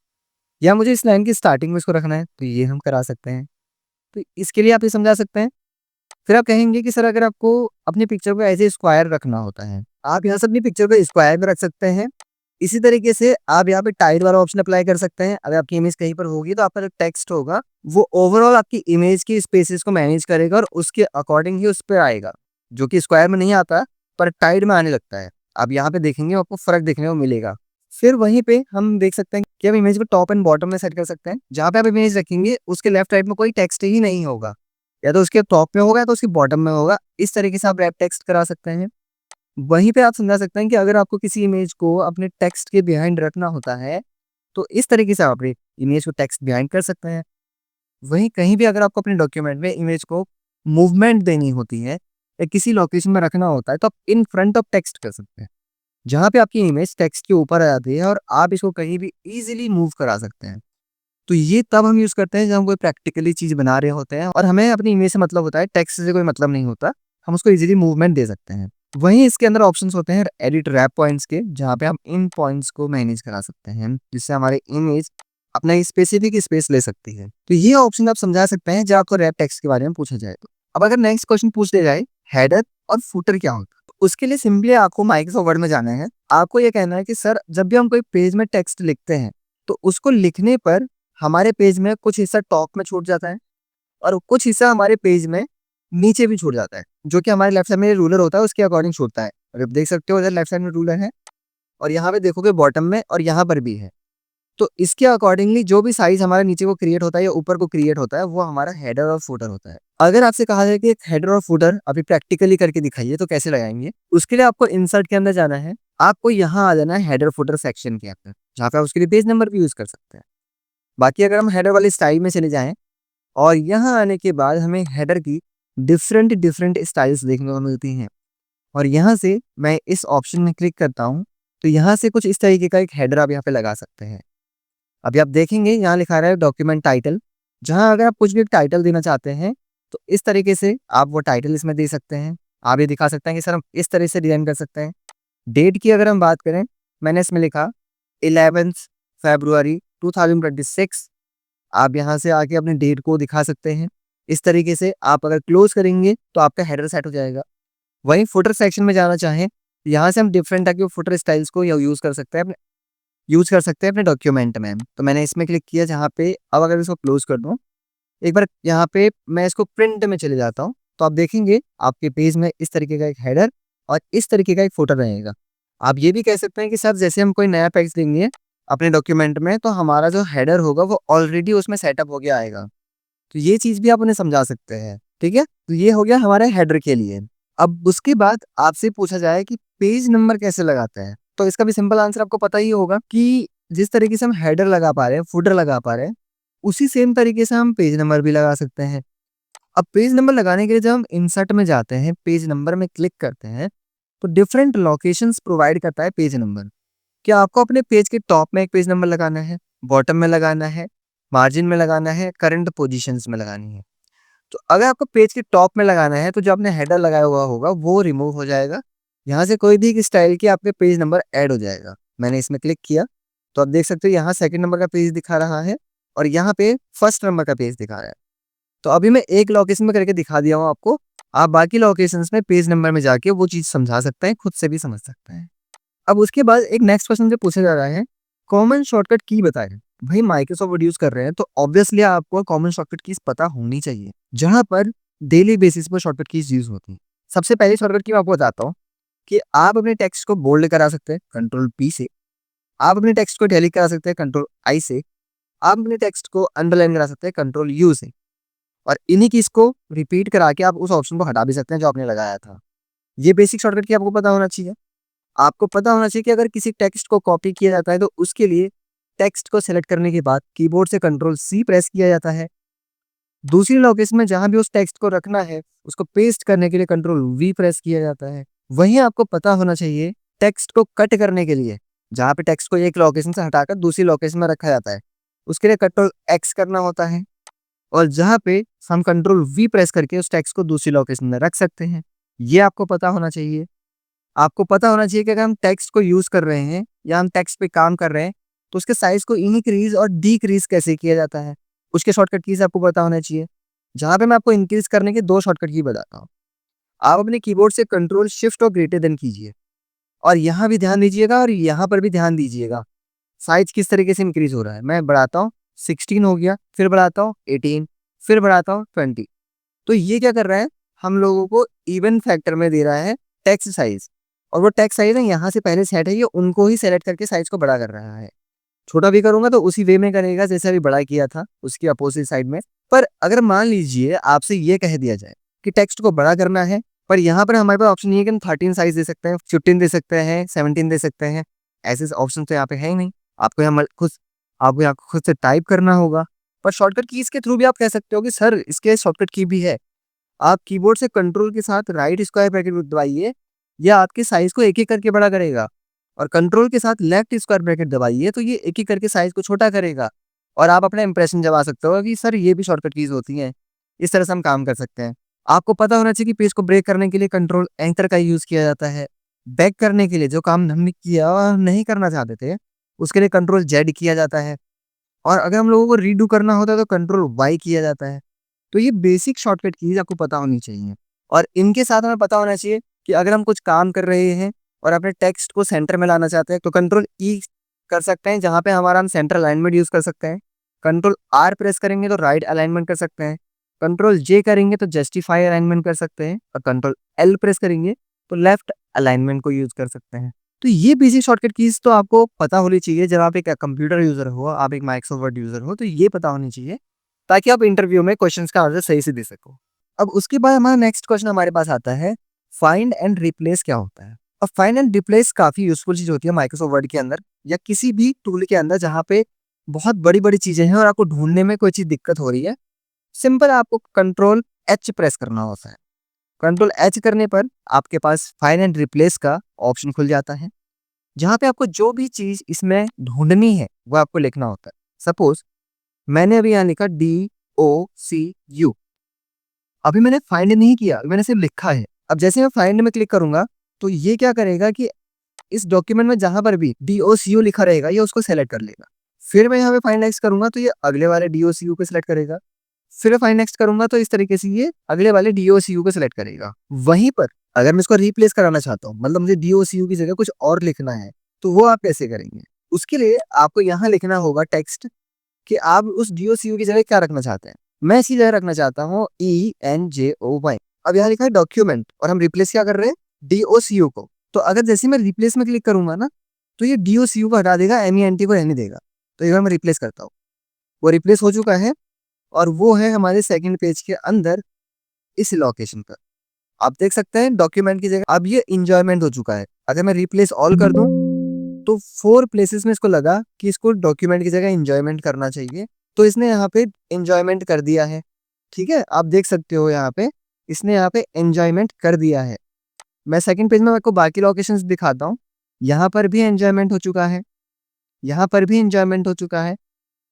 या मुझे इस लाइन की स्टार्टिंग में इसको रखना है तो ये हम करा सकते हैं। तो इसके लिए आप ये समझा सकते हैं। फिर आप कहेंगे कि सर अगर आपको अपनी पिक्चर को ऐसे स्क्वायर रखना होता है, आप यहाँ से अपनी पिक्चर को स्क्वायर में रख सकते हैं। इसी तरीके से आप यहाँ पे टाइट वाला ऑप्शन अप्लाई कर सकते हैं। अगर आपकी इमेज कहीं पर होगी तो आपका जो टेक्स्ट होगा वो ओवरऑल आपकी इमेज की स्पेसेस को मैनेज करेगा और उसके अकॉर्डिंग ही उस पर आएगा, जो कि स्क्वायर में नहीं आता पर टाइट में आने लगता है। आप यहाँ पे देखेंगे आपको फर्क देखने को मिलेगा। फिर वहीं पे हम देख सकते हैं कि हम इमेज को टॉप एंड बॉटम में सेट कर सकते हैं। जहाँ पे आप इमेज रखेंगे उसके लेफ्ट राइट में कोई टेक्स्ट ही नहीं होगा, या तो उसके टॉप में होगा या तो उसके बॉटम में होगा। इस तरीके से आप रैप टेक्स्ट करा सकते हैं। वहीं पे आप समझा सकते हैं कि अगर आपको किसी इमेज को अपने टेक्स्ट के बिहाइंड रखना होता है तो इस तरीके से आप अपनी इमेज को टेक्स्ट बिहाइंड कर सकते हैं। वहीं कहीं भी अगर आपको अपने डॉक्यूमेंट में इमेज को मूवमेंट देनी होती है या किसी लोकेशन में रखना होता है तो आप इन फ्रंट ऑफ टेक्स्ट कर सकते हैं, जहाँ पे आपकी इमेज टेक्स्ट के ऊपर आ जाती है और आप इसको कहीं भी इजीली मूव करा सकते हैं। तो ये तब हम यूज करते हैं जब हम कोई प्रैक्टिकली चीज बना रहे होते हैं और हमें अपनी इमेज से मतलब होता है, टेक्स्ट से कोई मतलब नहीं होता। हम उसको इजीली मूवमेंट दे सकते हैं। वहीं इसके अंदर ऑप्शंस होते हैं एडिट रैप पॉइंट्स के, जहाँ पे हम इन पॉइंट्स को मैनेज करा सकते हैं, जिससे हमारी इमेज अपना स्पेसिफिक स्पेस ले सकती है। तो ये ऑप्शन आप समझा सकते हैं जब आपको रैप टेक्स्ट के बारे में पूछा जाए तो। अब अगर नेक्स्ट क्वेश्चन पूछ लिया जाए हेडर और फुटर क्या होता है, तो उसके लिए सिंपली आपको माइक्रोसॉफ्ट वर्ड में जाना है। आपको ये कहना है कि सर जब भी हम कोई पेज में टेक्स्ट लिखते हैं तो उसको लिखने पर हमारे पेज में कुछ हिस्सा टॉप में छूट जाता है और कुछ हिस्सा हमारे पेज में नीचे भी छूट जाता है, जो कि हमारे लेफ्ट साइड में रूलर होता है उसके अकॉर्डिंग छूटता है। और आप देख सकते हो इधर लेफ्ट साइड में रूलर है और यहाँ पे देखोगे बॉटम में और यहाँ पर भी है। तो इसके अकॉर्डिंगली जो भी साइज हमारे नीचे को क्रिएट होता है या ऊपर को क्रिएट होता है वो हमारा हेडर और फुटर होता है। अगर आपसे कहा जाए कि एक हेडर और फुटर अभी प्रैक्टिकली करके दिखाइए तो कैसे लगाएंगे, उसके लिए आपको इंसर्ट के अंदर जाना है। आपको यहाँ आ जाना है हेडर फुटर सेक्शन के अंदर, जहाँ पे आप उसके लिए पेज नंबर भी यूज कर सकते हैं। बाकी अगर हम हेडर वाली स्टाइल में चले जाएं और यहाँ आने के बाद हमें हेडर की डिफरेंट डिफरेंट स्टाइल्स देखने को मिलती हैं और यहाँ से मैं इस ऑप्शन में क्लिक करता हूँ तो यहाँ से कुछ इस तरीके का एक हेडर आप यहाँ पे लगा सकते हैं। अभी आप देखेंगे यहाँ लिखा रहा है डॉक्यूमेंट टाइटल, जहाँ अगर आप कुछ भी एक टाइटल देना चाहते हैं तो इस तरीके से आप वो टाइटल इसमें दे सकते हैं। आप ये दिखा सकते हैं कि सर हम इस तरह से डिजाइन कर सकते हैं। डेट की अगर हम बात करें, मैंने इसमें लिखा 11 फरवरी 2026। आप यहाँ से आके अपने डेट को दिखा सकते हैं। इस तरीके से आप अगर क्लोज करेंगे तो आपका हेडर सेट हो जाएगा। वहीं फुटर सेक्शन में जाना चाहें, यहाँ से हम डिफरेंट टाइप के फुटर स्टाइल्स को यूज कर सकते हैं अपने डॉक्यूमेंट में। तो मैंने इसमें क्लिक किया जहाँ पे, अब अगर इसको क्लोज कर दूँ, एक बार यहाँ पे मैं इसको प्रिंट में चले जाता हूँ, तो आप देखेंगे आपके पेज में इस तरीके का एक हेडर और इस तरीके का एक फुटर रहेगा। आप ये भी कह सकते हैं कि सर जैसे हम कोई नया पेज देंगे अपने डॉक्यूमेंट में तो हमारा जो हेडर होगा वो ऑलरेडी उसमें सेटअप हो गया आएगा। तो ये चीज भी आप उन्हें समझा सकते हैं। ठीक है, तो ये हो गया हमारे हेडर के लिए। अब उसके बाद आपसे पूछा जाए कि पेज नंबर कैसे लगाते हैं, तो इसका भी सिंपल आंसर आपको पता ही होगा कि जिस तरीके से हम हेडर लगा पा रहे हैं, फुटर लगा पा रहे हैं, उसी सेम तरीके से हम पेज नंबर भी लगा सकते हैं। अब पेज नंबर लगाने के लिए जब हम इंसर्ट में जाते हैं, पेज नंबर में क्लिक करते हैं, तो डिफरेंट लोकेशंस प्रोवाइड करता है पेज नंबर। क्या आपको अपने पेज के टॉप में एक पेज नंबर लगाना है, बॉटम में लगाना है, मार्जिन में लगाना है, करंट पोजीशंस में लगानी है? तो अगर आपको पेज के टॉप में लगाना है तो जो आपने हेडर लगाया हुआ होगा वो रिमूव हो जाएगा। यहाँ से कोई भी एक स्टाइल की आपके पेज नंबर ऐड हो जाएगा। मैंने इसमें क्लिक किया तो आप देख सकते हो यहाँ सेकंड नंबर का पेज दिखा रहा है और यहाँ पे फर्स्ट नंबर का पेज दिखा रहा है। तो अभी मैं एक लोकेशन में करके दिखा दिया हूँ आपको। आप बाकी लोकेशंस में पेज नंबर में जाके वो चीज समझा सकते हैं, खुद से भी समझ सकते हैं। अब उसके बाद एक नेक्स्ट क्वेश्चन जो पूछा जा रहा है, कॉमन शॉर्टकट की बताएं। भाई माइक्रोसॉफ्ट वर्ड यूज कर रहे हैं तो ऑब्वियसली आपको कॉमन शॉर्टकट कीज पता होनी चाहिए, जहां पर डेली बेसिस पर शॉर्टकट कीज यूज होती हैं। सबसे पहली शॉर्टकट की मैं आपको बताता हूँ कि आप अपने टेक्स्ट को बोल्ड करा सकते हैं कंट्रोल पी से, आप अपने टेक्स्ट को इटैलिक करा सकते हैं कंट्रोल आई से, आप अपने टेक्स्ट को अंडरलाइन करा सकते हैं कंट्रोल यू से, और इन्हीं कीज को रिपीट करा के आप उस ऑप्शन को हटा भी सकते हैं जो आपने लगाया था। ये बेसिक शॉर्टकट की आपको पता होना चाहिए। आपको पता होना चाहिए कि अगर किसी टेक्स्ट को कॉपी किया जाता है तो उसके लिए टेक्स्ट को सेलेक्ट करने के बाद कीबोर्ड से कंट्रोल सी प्रेस किया जाता है। दूसरी लोकेशन में जहां भी उस टेक्स्ट को रखना है उसको पेस्ट करने के लिए कंट्रोल वी प्रेस किया जाता है। वहीं आपको पता होना चाहिए टेक्स्ट को कट करने के लिए, जहां पे टेक्स्ट को एक लोकेशन से हटाकर दूसरी लोकेशन में रखा जाता है, उसके लिए कंट्रोल एक्स करना होता है। और जहां पे हम कंट्रोल वी प्रेस करके उस टेक्स्ट को दूसरी लोकेशन में रख सकते हैं। ये आपको पता होना चाहिए। आपको पता होना चाहिए कि अगर हम टेक्स्ट को यूज कर रहे हैं या हम टेक्स्ट पे काम कर रहे हैं तो उसके साइज को इंक्रीज और डिक्रीज कैसे किया जाता है, उसके शॉर्टकट कीज आपको पता होना चाहिए। जहां पे मैं आपको इंक्रीज करने के दो शॉर्टकट की बताता हूँ। आप अपने कीबोर्ड से कंट्रोल शिफ्ट और ग्रेटर देन कीजिए और यहाँ भी ध्यान दीजिएगा और यहाँ पर भी ध्यान दीजिएगा साइज किस तरीके से इंक्रीज हो रहा है। मैं बढ़ाता हूँ 16 हो गया, फिर बढ़ाता हूँ 18, फिर बढ़ाता हूँ 20। तो ये क्या कर रहा है, हम लोगों को इवन फैक्टर में दे रहा है टेक्स्ट साइज, और वो टेक्स्ट साइज है यहाँ से पहले सेट है, ये उनको ही सेलेक्ट करके साइज को बड़ा कर रहा है। छोटा भी करूंगा तो उसी वे में करेगा जैसे अभी बड़ा किया था उसकी अपोजिट साइड में। पर अगर मान लीजिए आपसे ये कह दिया जाए कि टेक्स्ट को बड़ा करना है, पर यहाँ पर हमारे पास ऑप्शन ये है कि हम 13 साइज दे सकते हैं, 15 दे सकते हैं, 17 दे सकते हैं। ऐसे ऑप्शन तो यहाँ पे है ही नहीं। आपको यहाँ खुद से टाइप करना होगा। पर शॉर्टकट कीज के थ्रू भी आप कह सकते हो कि सर इसके शॉर्टकट की भी है। आप कीबोर्ड से कंट्रोल के साथ राइट स्क्वायर ब्रैकेट दबाइए, यह आपके साइज को एक एक करके बड़ा करेगा, और कंट्रोल के साथ लेफ्ट स्क्वायर ब्रैकेट दबाइए तो ये एक एक करके साइज को छोटा करेगा। और आप अपना इंप्रेशन जमा सकते हो कि सर ये भी शॉर्टकट कीज होती हैं। इस तरह से हम काम कर सकते हैं। आपको पता होना चाहिए कि पेज को ब्रेक करने के लिए कंट्रोल एंटर का यूज किया जाता है। बैक करने के लिए जो काम हमने किया और नहीं करना चाहते थे उसके लिए कंट्रोल जेड किया जाता है। और अगर हम लोगों को रीडू करना होता है तो कंट्रोल वाई किया जाता है। तो ये बेसिक शॉर्टकट कीज आपको पता होनी चाहिए। और इनके साथ हमें पता होना चाहिए कि अगर हम कुछ काम कर रहे हैं और अपने टेक्स्ट को सेंटर में लाना चाहते हैं तो कंट्रोल ई कर सकते हैं, जहां पे हमारा हम सेंटर अलाइनमेंट यूज कर सकते हैं। कंट्रोल आर प्रेस करेंगे तो राइट अलाइनमेंट कर सकते हैं। कंट्रोल जे करेंगे तो जस्टिफाई अलाइनमेंट कर सकते हैं, और कंट्रोल एल प्रेस करेंगे तो लेफ्ट अलाइनमेंट को यूज कर सकते हैं। तो ये बेसिक शॉर्टकट कीज तो आपको पता होनी चाहिए। जब आप एक कंप्यूटर यूजर हो, आप एक माइक्रोसॉफ्ट वर्ड यूजर हो, तो ये पता होनी चाहिए ताकि आप इंटरव्यू में क्वेश्चंस का आंसर सही से दे सको। अब उसके बाद हमारा नेक्स्ट क्वेश्चन हमारे पास आता है, फाइंड एंड रिप्लेस क्या होता है। अब फाइंड एंड रिप्लेस काफी यूजफुल चीज होती है माइक्रोसॉफ्ट वर्ड के अंदर या किसी भी टूल के अंदर जहां पे बहुत बड़ी बड़ी चीजें हैं और आपको ढूंढने में कोई चीज दिक्कत हो रही है। सिंपल आपको कंट्रोल एच प्रेस करना होता है। कंट्रोल एच करने पर आपके पास फाइंड एंड रिप्लेस का ऑप्शन खुल जाता है। जहाँ पे आपको जो भी चीज इसमें ढूंढनी है वो आपको लिखना होता है। सपोज मैंने अभी यहाँ लिखा DOCU, अभी मैंने फाइंड नहीं किया, अभी मैंने सिर्फ लिखा है। अब जैसे मैं फाइंड में क्लिक करूंगा तो ये क्या करेगा कि इस डॉक्यूमेंट में जहां पर भी DOCU लिखा रहेगा ये उसको सेलेक्ट कर लेगा। फिर मैं यहाँ पे फाइंड नेक्स्ट करूंगा तो ये अगले वाले DOCU को सिलेक्ट करेगा। फिर फाइंड नेक्स्ट करूंगा तो इस तरीके से ये अगले वाले DOCU को सिलेक्ट करेगा। वहीं पर अगर मैं इसको रिप्लेस कराना चाहता हूँ, मतलब मुझे DOCU की जगह कुछ और लिखना है, तो वो आप कैसे करेंगे? उसके लिए आपको यहाँ लिखना होगा टेक्स्ट कि आप उस DOCU की जगह क्या रखना चाहते हैं। मैं इसकी जगह रखना चाहता हूँ ENJOY। अब यहाँ लिखा है डॉक्यूमेंट और हम रिप्लेस क्या कर रहे हैं? DOCU को। तो अगर जैसे मैं रिप्लेस में क्लिक करूंगा ना तो ये DOCU को हटा देगा, MENT को रहने देगा। तो एक बार मैं रिप्लेस करता हूँ, वो रिप्लेस हो चुका है और वो है हमारे सेकंड पेज के अंदर इस लोकेशन पर। आप देख सकते हैं डॉक्यूमेंट की जगह अब ये इंजॉयमेंट हो चुका है। अगर मैं रिप्लेस ऑल कर दूं तो 4 प्लेसेस में इसको लगा कि इसको डॉक्यूमेंट की जगह इंजॉयमेंट करना चाहिए, तो इसने यहाँ पे इंजॉयमेंट कर दिया है। ठीक है, आप देख सकते हो यहाँ पे इसने यहाँ पे एंजॉयमेंट कर दिया है। मैं सेकंड पेज में आपको बाकी लोकेशंस दिखाता हूँ। यहाँ पर भी एंजॉयमेंट हो चुका है, यहाँ पर भी एंजॉयमेंट हो चुका है,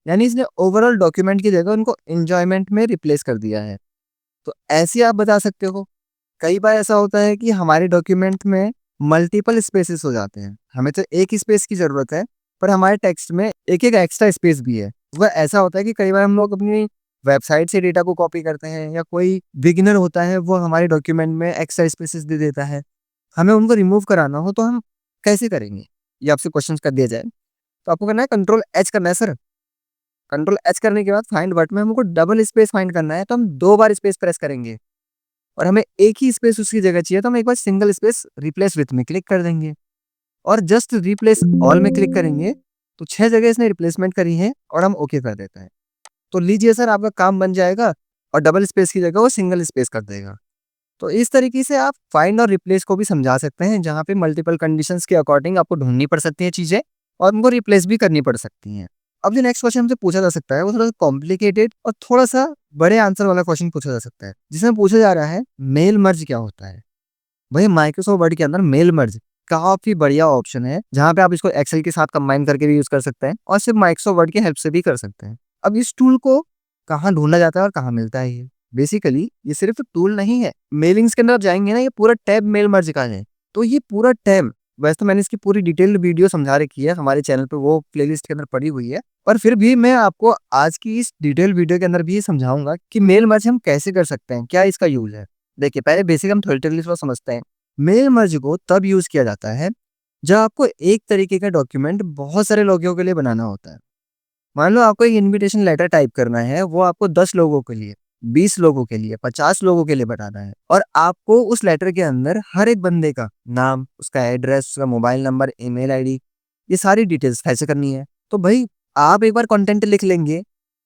यानी इसने ओवरऑल डॉक्यूमेंट की जगह उनको एंजॉयमेंट में रिप्लेस कर दिया है। तो ऐसे आप बता सकते हो। कई बार ऐसा होता है कि हमारे डॉक्यूमेंट में मल्टीपल स्पेसेस हो जाते हैं, हमें तो एक ही स्पेस की जरूरत है पर हमारे टेक्स्ट में एक एक एक्स्ट्रा स्पेस भी है। वह ऐसा होता है कि कई बार हम लोग अपनी वेबसाइट से डेटा को कॉपी करते हैं या कोई बिगिनर होता है वो हमारे डॉक्यूमेंट में एक्स्ट्रा स्पेसेस दे देता है, हमें उनको रिमूव कराना हो तो हम कैसे करेंगे? ये आपसे क्वेश्चन कर दिया जाए तो आपको करना है Ctrl+H करना है सर। Ctrl+H करने के बाद फाइंड वर्ड में हमको डबल स्पेस फाइंड करना है, तो हम 2 बार स्पेस प्रेस करेंगे और हमें एक ही स्पेस उसकी जगह चाहिए तो हम एक बार सिंगल स्पेस रिप्लेस विथ में क्लिक कर देंगे और जस्ट रिप्लेस ऑल में क्लिक करेंगे तो 6 जगह इसने रिप्लेसमेंट करी है और हम ओके कर देते हैं। तो लीजिए सर आपका काम बन जाएगा और डबल स्पेस की जगह वो सिंगल स्पेस कर देगा। तो इस तरीके से आप फाइंड और रिप्लेस को भी समझा सकते हैं, जहाँ पे मल्टीपल कंडीशंस के अकॉर्डिंग आपको ढूंढनी पड़ सकती है चीजें और उनको रिप्लेस भी करनी पड़ सकती हैं। अब जो नेक्स्ट क्वेश्चन हमसे पूछा जा सकता है वो थोड़ा सा कॉम्प्लिकेटेड और थोड़ा सा बड़े आंसर वाला क्वेश्चन पूछा जा सकता है, जिसमें पूछा जा रहा है मेल मर्ज क्या होता है। भाई माइक्रोसॉफ्ट वर्ड के अंदर मेल मर्ज काफी बढ़िया ऑप्शन है, जहाँ पे आप इसको एक्सेल के साथ कंबाइन करके भी यूज कर सकते हैं और सिर्फ माइक्रोसॉफ्ट वर्ड की हेल्प से भी कर सकते हैं। अब इस टूल को कहाँ ढूंढा जाता है और कहाँ मिलता है? ये बेसिकली ये सिर्फ टूल नहीं है। मेलिंग्स के अंदर आप जाएंगे ना, ये पूरा टैब मेल मर्ज का है। तो ये पूरा टैब, वैसे तो मैंने इसकी पूरी डिटेल्ड वीडियो समझा रखी है हमारे चैनल पे, वो प्लेलिस्ट के अंदर पड़ी हुई है, पर फिर भी मैं आपको आज की इस डिटेल वीडियो के अंदर भी ये समझाऊंगा कि मेल मर्ज हम कैसे कर सकते हैं, क्या इसका यूज है। देखिए पहले बेसिक हम थोड़ी समझते हैं। मेल मर्ज को तब यूज किया जाता है जब आपको एक तरीके का डॉक्यूमेंट बहुत सारे लोगों के लिए बनाना होता है। मान लो आपको एक इनविटेशन लेटर टाइप करना है, वो आपको 10 लोगों के लिए, 20 लोगों के लिए, 50 लोगों के लिए बनाना है और आपको उस लेटर के अंदर हर एक बंदे का नाम, उसका एड्रेस, उसका मोबाइल नंबर, ईमेल आईडी, ये सारी डिटेल्स कैसे करनी है। तो भाई आप एक बार कंटेंट लिख लेंगे,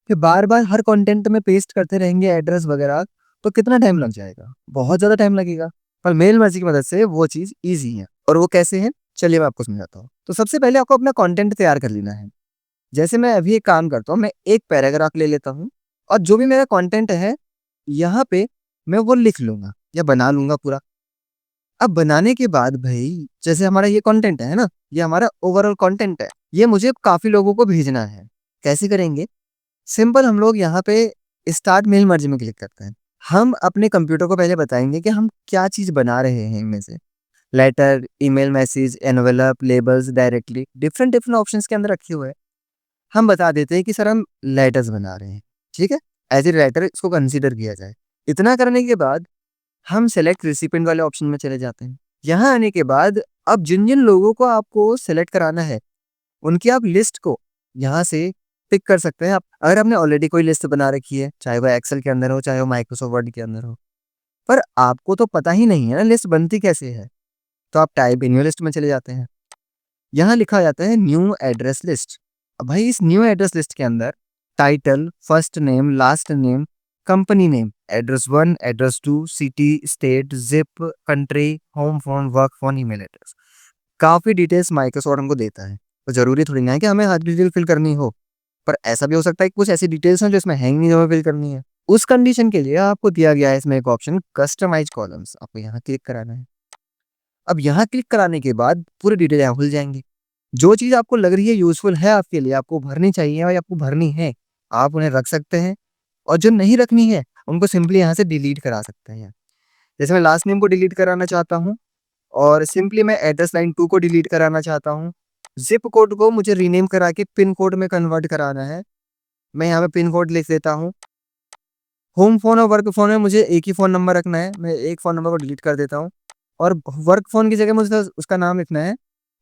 फिर बार बार हर कंटेंट में पेस्ट करते रहेंगे एड्रेस वगैरह, तो कितना टाइम लग जाएगा? बहुत ज्यादा टाइम लगेगा। पर मेल मर्जी की मदद से वो चीज ईजी है। और वो कैसे है, चलिए मैं आपको समझाता हूँ। तो सबसे पहले आपको अपना कंटेंट तैयार कर लेना है। जैसे मैं अभी एक काम करता हूँ, मैं एक पैराग्राफ ले लेता हूँ और जो भी मेरा कंटेंट है यहाँ पे मैं वो लिख लूंगा या बना लूंगा पूरा। अब बनाने के बाद भाई जैसे हमारा ये कंटेंट है ना, ये हमारा ओवरऑल कंटेंट है, ये मुझे काफी लोगों को भेजना है। कैसे करेंगे? सिंपल, हम लोग यहाँ पे स्टार्ट मेल मर्ज में क्लिक करते हैं। हम अपने कंप्यूटर को पहले बताएंगे कि हम क्या चीज बना रहे हैं इनमें से। Letter, email message, envelope, labels, directly, different different options के अंदर रखे हुए हैं। हम बता देते हैं कि सर हम लेटर्स बना रहे हैं, ठीक है, एज ए राइटर इसको कंसीडर किया जाए। इतना करने के बाद हम सेलेक्ट रिसिपेंट वाले ऑप्शन में चले जाते हैं। यहाँ आने के बाद अब जिन जिन लोगों को आपको सेलेक्ट कराना है उनकी आप लिस्ट को यहाँ से पिक कर सकते हैं। आप अगर आपने ऑलरेडी कोई लिस्ट बना रखी है, चाहे वो एक्सेल के अंदर हो, चाहे वो माइक्रोसॉफ्ट वर्ड के अंदर हो, पर आपको तो पता ही नहीं है ना लिस्ट बनती कैसे है, तो आप टाइप इन लिस्ट में चले जाते हैं। यहाँ लिखा जाता है न्यू एड्रेस लिस्ट। अब भाई इस न्यू एड्रेस लिस्ट के अंदर title, first name, last name, company name, address 1, address 2, city, state, zip, country, home phone, work phone, email address, काफी डिटेल्स माइक्रोसॉफ्ट हमको देता है। तो जरूरी थोड़ी ना है कि हमें हर डिटेल फिल करनी हो, पर ऐसा भी हो सकता है कि कुछ ऐसी डिटेल्स हैं जो इसमें हैंग नहीं हमें फिल करनी है। उस कंडीशन के लिए आपको दिया गया है इसमें एक ऑप्शन कस्टमाइज कॉलम्स, आपको यहाँ क्लिक कराना है। अब यहाँ क्लिक कराने के बाद पूरी डिटेल यहाँ खुल जाएंगी। जो चीज़ आपको लग रही है यूज़फुल है आपके लिए, आपको भरनी चाहिए और आपको भरनी है, आप उन्हें रख सकते हैं और जो नहीं रखनी है, उनको सिंपली यहाँ से डिलीट करा सकते हैं। जैसे मैं लास्ट नेम को डिलीट कराना चाहता हूँ और सिंपली मैं एड्रेस लाइन 2 को डिलीट कराना चाहता हूँ। ज़िप कोड को मुझे रीनेम करा के पिन कोड में कन्वर्ट कराना है। मैं यहाँ पे पिन कोड लिख देता हूँ। होम फ़ोन और वर्क फ़ोन में मुझे एक ही फ़ोन नंबर रखना है। मैं एक फ़ोन नंबर को डिलीट कर देता हूँ और वर्क फ़ोन की जगह मुझे उसका नाम लिखना है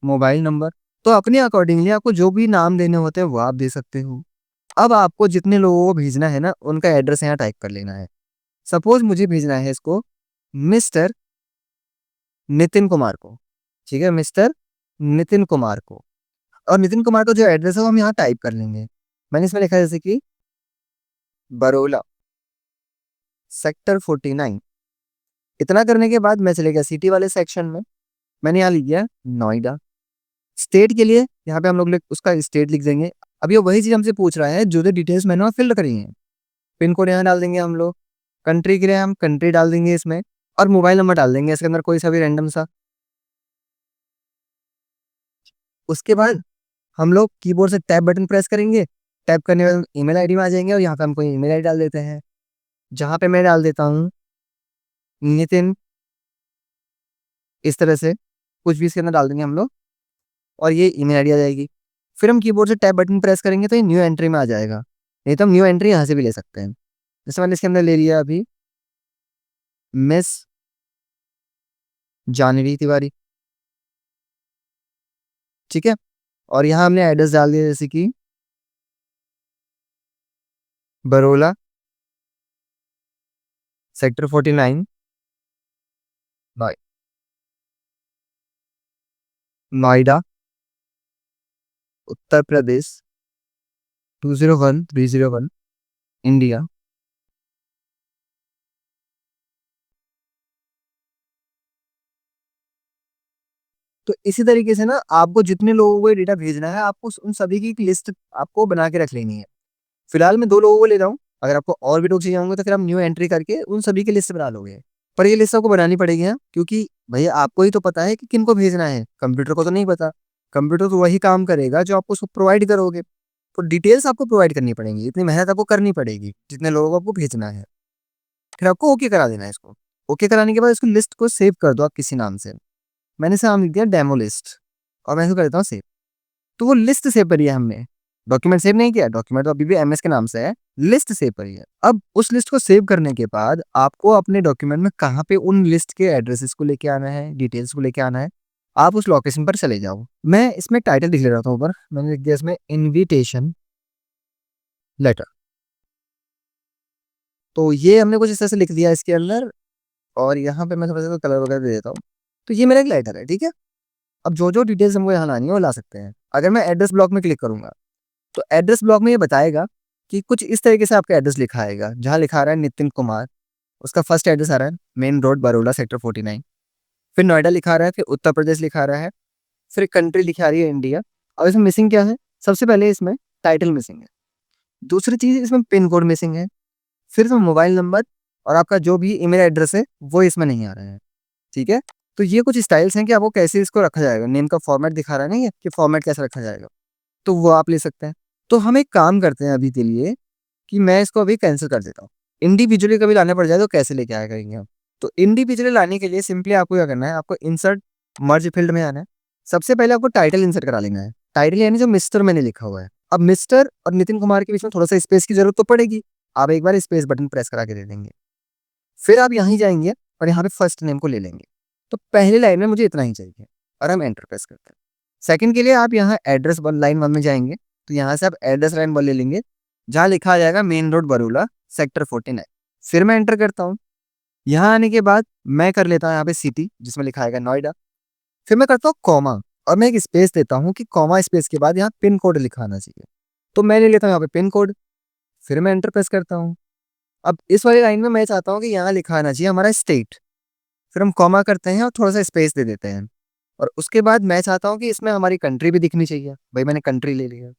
मोबाइल नंबर। तो अपने अकॉर्डिंगली आपको जो भी नाम देने होते हैं वो आप दे सकते हो। अब आपको जितने लोगों को भेजना है ना, उनका एड्रेस यहाँ टाइप कर लेना है। सपोज़ मुझे भेजना है इसको मिस्टर नितिन कुमार को, ठीक है? मिस्टर नितिन कुमार को और नितिन कुमार का जो एड्रेस है वो हम यहाँ टाइप कर लेंगे। मैंने इसमें लिखा है जैसे कि बरोला, सेक्टर 49। इतना करने के बाद मैं चले गया सिटी वाले सेक्शन में। मैंने यहाँ लिख दिया नोएडा। स्टेट के लिए यहाँ पे हम लोग उसका स्टेट लिख देंगे। अब ये वही चीज़ हमसे पूछ रहा है जो डिटेल्स मैंने वहाँ फिल करी हैं। पिन कोड यहाँ डाल देंगे हम लोग। कंट्री के लिए हम कंट्री डाल देंगे इसमें और मोबाइल नंबर डाल देंगे इसके अंदर कोई सा भी रैंडम सा। उसके बाद हम लोग कीबोर्ड से टैब बटन प्रेस करेंगे। टैप करने के बाद ईमेल आईडी में आ जाएंगे और यहाँ पे हम कोई ईमेल आईडी डाल देते हैं, जहाँ पे मैं डाल देता हूँ नितिन, इस तरह से कुछ भी इसके अंदर डाल देंगे हम लोग और ये ईमेल आईडी आ जाएगी। फिर हम कीबोर्ड से टैब बटन प्रेस करेंगे तो ये न्यू एंट्री में आ जाएगा। नहीं तो हम न्यू एंट्री यहाँ से भी ले सकते हैं। जैसे मैंने इसके अंदर ले लिया अभी मिस जानवी तिवारी, ठीक है? और यहाँ हमने एड्रेस डाल दिया जैसे कि बरोला, सेक्टर 49, नोए नोएडा, उत्तर प्रदेश 201-301, इंडिया। तो इसी तरीके से ना आपको जितने लोगों को ये डेटा भेजना है, आपको उन सभी की एक लिस्ट आपको बना के रख लेनी है। फिलहाल मैं 2 लोगों को ले रहा हूँ, अगर आपको और भी लोग चाहिए होंगे तो फिर आप न्यू एंट्री करके उन सभी की लिस्ट बना लोगे। पर ये लिस्ट आपको बनानी पड़ेगी हाँ, क्योंकि भैया आपको ही तो पता है कि किनको भेजना है, कंप्यूटर को तो नहीं पता। कंप्यूटर तो वही काम करेगा जो आपको उसको प्रोवाइड करोगे। तो डिटेल्स आपको प्रोवाइड करनी पड़ेंगी, इतनी मेहनत आपको करनी पड़ेगी, जितने लोगों को आपको भेजना है। फिर आपको ओके करा देना है इसको। ओके कराने के बाद इसको लिस्ट को सेव कर दो आप किसी नाम से। मैंने इसे नाम लिख दिया डेमो लिस्ट और मैं इसको कर देता हूँ सेव। तो वो लिस्ट सेव करी है हमने, डॉक्यूमेंट सेव नहीं किया, डॉक्यूमेंट तो अभी भी एमएस के नाम से है, लिस्ट सेव करी है। अब उस लिस्ट को सेव करने के बाद आपको अपने डॉक्यूमेंट में कहाँ पे उन लिस्ट के एड्रेसेस को लेके आना है, डिटेल्स को लेके आना है, आप उस लोकेशन पर चले जाओ। मैं इसमें टाइटल लिख ले रहा था ऊपर, मैंने लिख दिया इसमें इनविटेशन लेटर। तो ये हमने कुछ इस तरह से लिख दिया इसके अंदर और यहाँ पे मैं थोड़ा सा कलर वगैरह दे देता हूँ। तो ये मेरा एक लेटर है, ठीक है? अब जो जो डिटेल्स हमको यहाँ लानी है वो ला सकते हैं। अगर मैं एड्रेस ब्लॉक में क्लिक करूंगा तो एड्रेस ब्लॉक में ये बताएगा कि कुछ इस तरीके से आपका एड्रेस लिखा आएगा, जहाँ लिखा आ रहा है नितिन कुमार, उसका फर्स्ट एड्रेस आ रहा है मेन रोड बरोला सेक्टर 49। फिर नोएडा लिखा आ रहा है, फिर उत्तर प्रदेश लिखा आ रहा है, फिर कंट्री लिखी आ रही है इंडिया। और इसमें मिसिंग क्या है? सबसे पहले इसमें टाइटल मिसिंग है। दूसरी चीज इसमें पिन कोड मिसिंग है। फिर इसमें मोबाइल नंबर और आपका जो भी ईमेल एड्रेस है वो इसमें नहीं आ रहा है, ठीक है? तो ये कुछ स्टाइल्स हैं कि आपको कैसे इसको रखा जाएगा। नेम का फॉर्मेट दिखा रहा है नहीं है कि फॉर्मेट कैसे रखा जाएगा, तो वो आप ले सकते हैं। तो हम एक काम करते हैं अभी के लिए कि मैं इसको अभी कैंसिल कर देता हूँ। इंडिविजुअली कभी लाना पड़ जाए तो कैसे लेके आया करेंगे हम? तो इंडिविजुअली लाने के लिए सिंपली आपको क्या करना है, आपको इंसर्ट मर्ज फील्ड में आना है। सबसे पहले आपको टाइटल इंसर्ट करा लेना है। टाइटल यानी जो मिस्टर मैंने लिखा हुआ है। अब मिस्टर और नितिन कुमार के बीच में थोड़ा सा स्पेस की जरूरत तो पड़ेगी, आप एक बार स्पेस बटन प्रेस करा के दे देंगे। फिर आप यहाँ जाएंगे और यहाँ पे फर्स्ट नेम को ले लेंगे। तो पहली लाइन में मुझे इतना ही चाहिए और हम एंटर प्रेस करते हैं। सेकंड के लिए आप यहाँ एड्रेस लाइन 1 में जाएंगे, तो यहाँ से आप एड्रेस लाइन 1 ले लेंगे, जहाँ लिखा आ जाएगा मेन रोड बरूला सेक्टर 49। फिर मैं एंटर करता हूँ। यहाँ आने के बाद मैं कर लेता हूँ यहाँ पे सिटी, जिसमें लिखा आएगा नोएडा। फिर मैं करता हूँ कॉमा और मैं एक स्पेस देता हूँ कि कॉमा स्पेस के बाद यहाँ पिन कोड लिखा आना चाहिए। तो मैं ले लेता हूँ यहाँ पे पिन कोड। फिर मैं एंटर प्रेस करता हूँ। अब इस वाली लाइन में मैं चाहता हूँ कि यहाँ लिखा आना चाहिए हमारा स्टेट। फिर हम कॉमा करते हैं और थोड़ा सा स्पेस दे देते हैं और उसके बाद मैं चाहता हूँ कि इसमें हमारी कंट्री भी दिखनी चाहिए। भाई मैंने कंट्री ले लिया।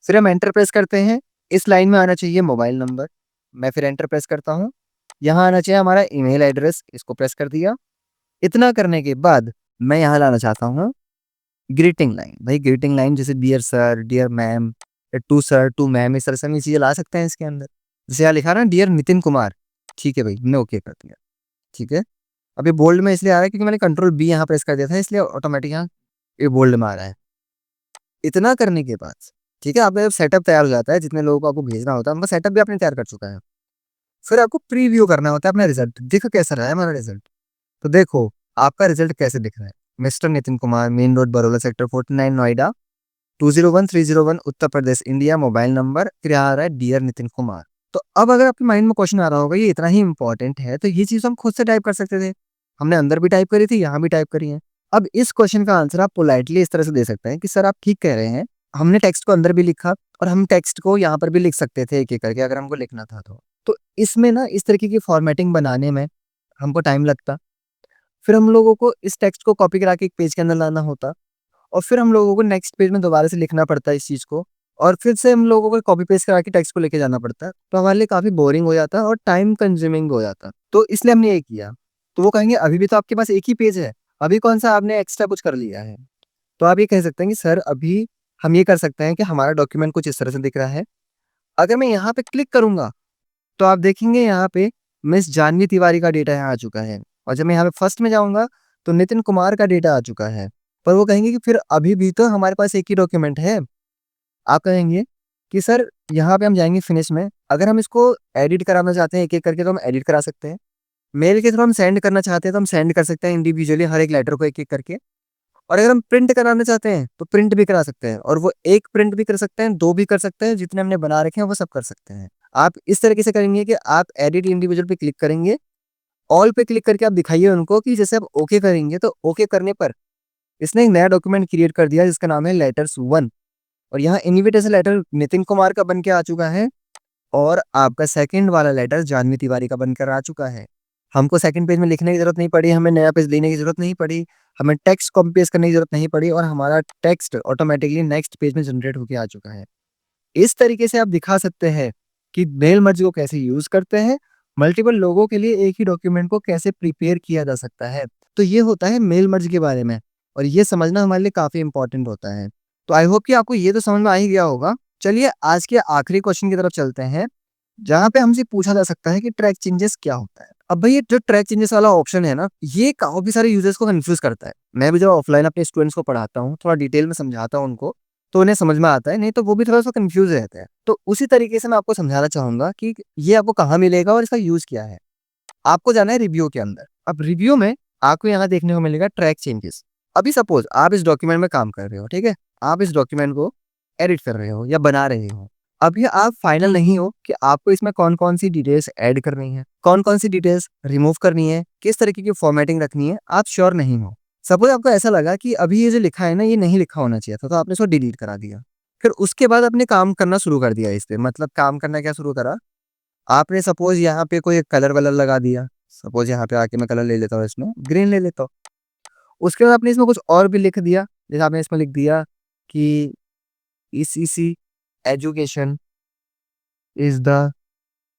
फिर हम एंटर प्रेस करते हैं। इस लाइन में आना चाहिए मोबाइल नंबर। मैं फिर एंटर प्रेस करता हूँ। यहाँ आना चाहिए हमारा ईमेल एड्रेस, इसको प्रेस कर दिया। इतना करने के बाद मैं यहाँ लाना चाहता हूँ ग्रीटिंग लाइन, भाई ग्रीटिंग लाइन जैसे dear sir, dear ma'am, to sir, to ma'am, इस तरह से हम ये चीजें ला सकते हैं इसके अंदर। जैसे यहाँ लिखा ना डियर नितिन कुमार, ठीक है भाई, हमने ओके कर दिया। ठीक है, अब ये बोल्ड में इसलिए आ रहा है क्योंकि मैंने कंट्रोल बी यहाँ प्रेस कर दिया था, इसलिए ऑटोमेटिक यहाँ ये बोल्ड में आ रहा है। इतना करने के बाद ठीक है, आपका जब सेटअप तैयार हो जाता है, जितने लोगों को आपको भेजना होता है उनका सेटअप भी आपने तैयार कर चुका है, फिर आपको प्रीव्यू करना होता है अपना रिजल्ट, देखो कैसा रहा है हमारा रिजल्ट। तो देखो आपका रिजल्ट कैसे दिख रहा है। Mister Nitin Kumar, main road, बरोला, sector 49, Noida, 201301, Uttar Pradesh, India, mobile number, फिर आ रहा है डियर नितिन कुमार। तो अब अगर आपके माइंड में क्वेश्चन आ रहा होगा ये इतना ही इंपॉर्टेंट है, तो ये चीज हम खुद से टाइप कर सकते थे, हमने अंदर भी टाइप करी थी, यहाँ भी टाइप करी है। अब इस क्वेश्चन का आंसर आप पोलाइटली इस तरह से दे सकते हैं कि सर आप ठीक कह रहे हैं, हमने टेक्स्ट को अंदर भी लिखा और हम टेक्स्ट को यहाँ पर भी लिख सकते थे एक एक करके अगर हमको लिखना था तो इसमें ना इस तरीके की फॉर्मेटिंग बनाने में हमको टाइम लगता, फिर हम लोगों को इस टेक्स्ट को कॉपी करा के एक पेज के अंदर लाना होता, और फिर हम लोगों को नेक्स्ट पेज में दोबारा से लिखना पड़ता है इस चीज को, और फिर से हम लोगों को कॉपी पेस्ट करा के टेक्स्ट को लेके जाना पड़ता है, तो हमारे लिए काफी बोरिंग हो जाता है और टाइम कंज्यूमिंग हो जाता है। तो इसलिए हमने ये किया। तो वो कहेंगे अभी भी तो आपके पास एक ही पेज है, अभी कौन सा आपने एक्स्ट्रा कुछ कर लिया है। तो आप ये कह सकते हैं कि सर अभी हम ये कर सकते हैं कि हमारा डॉक्यूमेंट कुछ इस तरह से दिख रहा है, अगर मैं यहाँ पे क्लिक करूंगा तो आप देखेंगे यहाँ पे मिस जानवी तिवारी का डेटा यहाँ आ चुका है, और जब मैं यहाँ पे फर्स्ट में जाऊंगा तो नितिन कुमार का डेटा आ चुका है। पर वो कहेंगे कि फिर अभी भी तो हमारे पास एक ही डॉक्यूमेंट है। आप कहेंगे कि सर यहाँ पे हम जाएंगे फिनिश में, अगर हम इसको एडिट कराना चाहते हैं एक एक करके तो हम एडिट करा सकते हैं, मेल के थ्रू हम सेंड करना चाहते हैं तो हम सेंड कर सकते हैं इंडिविजुअली हर एक लेटर को एक एक करके, और अगर हम प्रिंट कराना चाहते हैं तो प्रिंट भी करा सकते हैं, और वो एक प्रिंट भी कर सकते हैं, दो भी कर सकते हैं, जितने हमने बना रखे हैं वो सब कर सकते हैं। आप इस तरीके से करेंगे कि आप एडिट इंडिविजुअल पे क्लिक करेंगे, ऑल पे क्लिक करके आप दिखाइए उनको कि जैसे आप ओके करेंगे तो ओके करने पर इसने एक नया डॉक्यूमेंट क्रिएट कर दिया जिसका नाम है लेटर्स 1, और यहाँ इनविटेशन लेटर नितिन कुमार का बन के आ चुका है, और आपका सेकंड वाला लेटर जानवी तिवारी का बनकर आ चुका है। हमको सेकंड पेज में लिखने की जरूरत नहीं पड़ी, हमें नया पेज लेने की जरूरत नहीं पड़ी, हमें टेक्स्ट कॉपी पेस्ट करने की जरूरत नहीं पड़ी, और हमारा टेक्स्ट ऑटोमेटिकली नेक्स्ट पेज में जनरेट होकर आ चुका है। इस तरीके से आप दिखा सकते हैं कि मेल मर्ज को कैसे यूज करते हैं, मल्टीपल लोगों के लिए एक ही डॉक्यूमेंट को कैसे प्रिपेयर किया जा सकता है। तो ये होता है मेल मर्ज के बारे में, और ये समझना हमारे लिए काफी इंपॉर्टेंट होता है। तो आई होप कि आपको ये तो समझ में आ ही गया होगा। चलिए आज के आखिरी क्वेश्चन की तरफ चलते हैं, जहां पे हमसे पूछा जा सकता है कि ट्रैक चेंजेस क्या होता है। अब भाई ये जो ट्रैक चेंजेस वाला ऑप्शन है ना, ये काफी सारे यूजर्स को कंफ्यूज करता है। मैं भी जब ऑफलाइन अपने स्टूडेंट्स को पढ़ाता हूँ, थोड़ा डिटेल में समझाता हूँ उनको, तो उन्हें समझ में आता है, नहीं तो वो भी थोड़ा सा कंफ्यूज रहते हैं। तो उसी तरीके से मैं आपको समझाना चाहूंगा कि ये आपको कहाँ मिलेगा और इसका यूज क्या है। आपको जाना है रिव्यू के अंदर। अब रिव्यू में आपको यहाँ देखने को मिलेगा ट्रैक चेंजेस। अभी सपोज आप इस डॉक्यूमेंट में काम कर रहे हो, ठीक है, आप इस डॉक्यूमेंट को एडिट कर रहे हो या बना रहे हो, अभी आप फाइनल नहीं हो कि आपको इसमें कौन कौन सी डिटेल्स ऐड करनी है, कौन कौन सी डिटेल्स रिमूव करनी है, किस तरीके की फॉर्मेटिंग रखनी है, आप श्योर नहीं हो। सपोज आपको ऐसा लगा कि अभी ये जो लिखा है ना ये नहीं लिखा होना चाहिए था, तो आपने इसको डिलीट करा दिया। फिर उसके बाद आपने काम करना शुरू कर दिया इस पे, मतलब काम करना क्या शुरू करा, आपने सपोज यहाँ पे कोई कलर वलर लगा दिया। सपोज यहाँ पे आके मैं कलर ले लेता हूँ, इसमें ग्रीन ले लेता हूँ। उसके बाद आपने इसमें कुछ और भी लिख दिया, जैसे आपने इसमें लिख दिया कि ECC education is the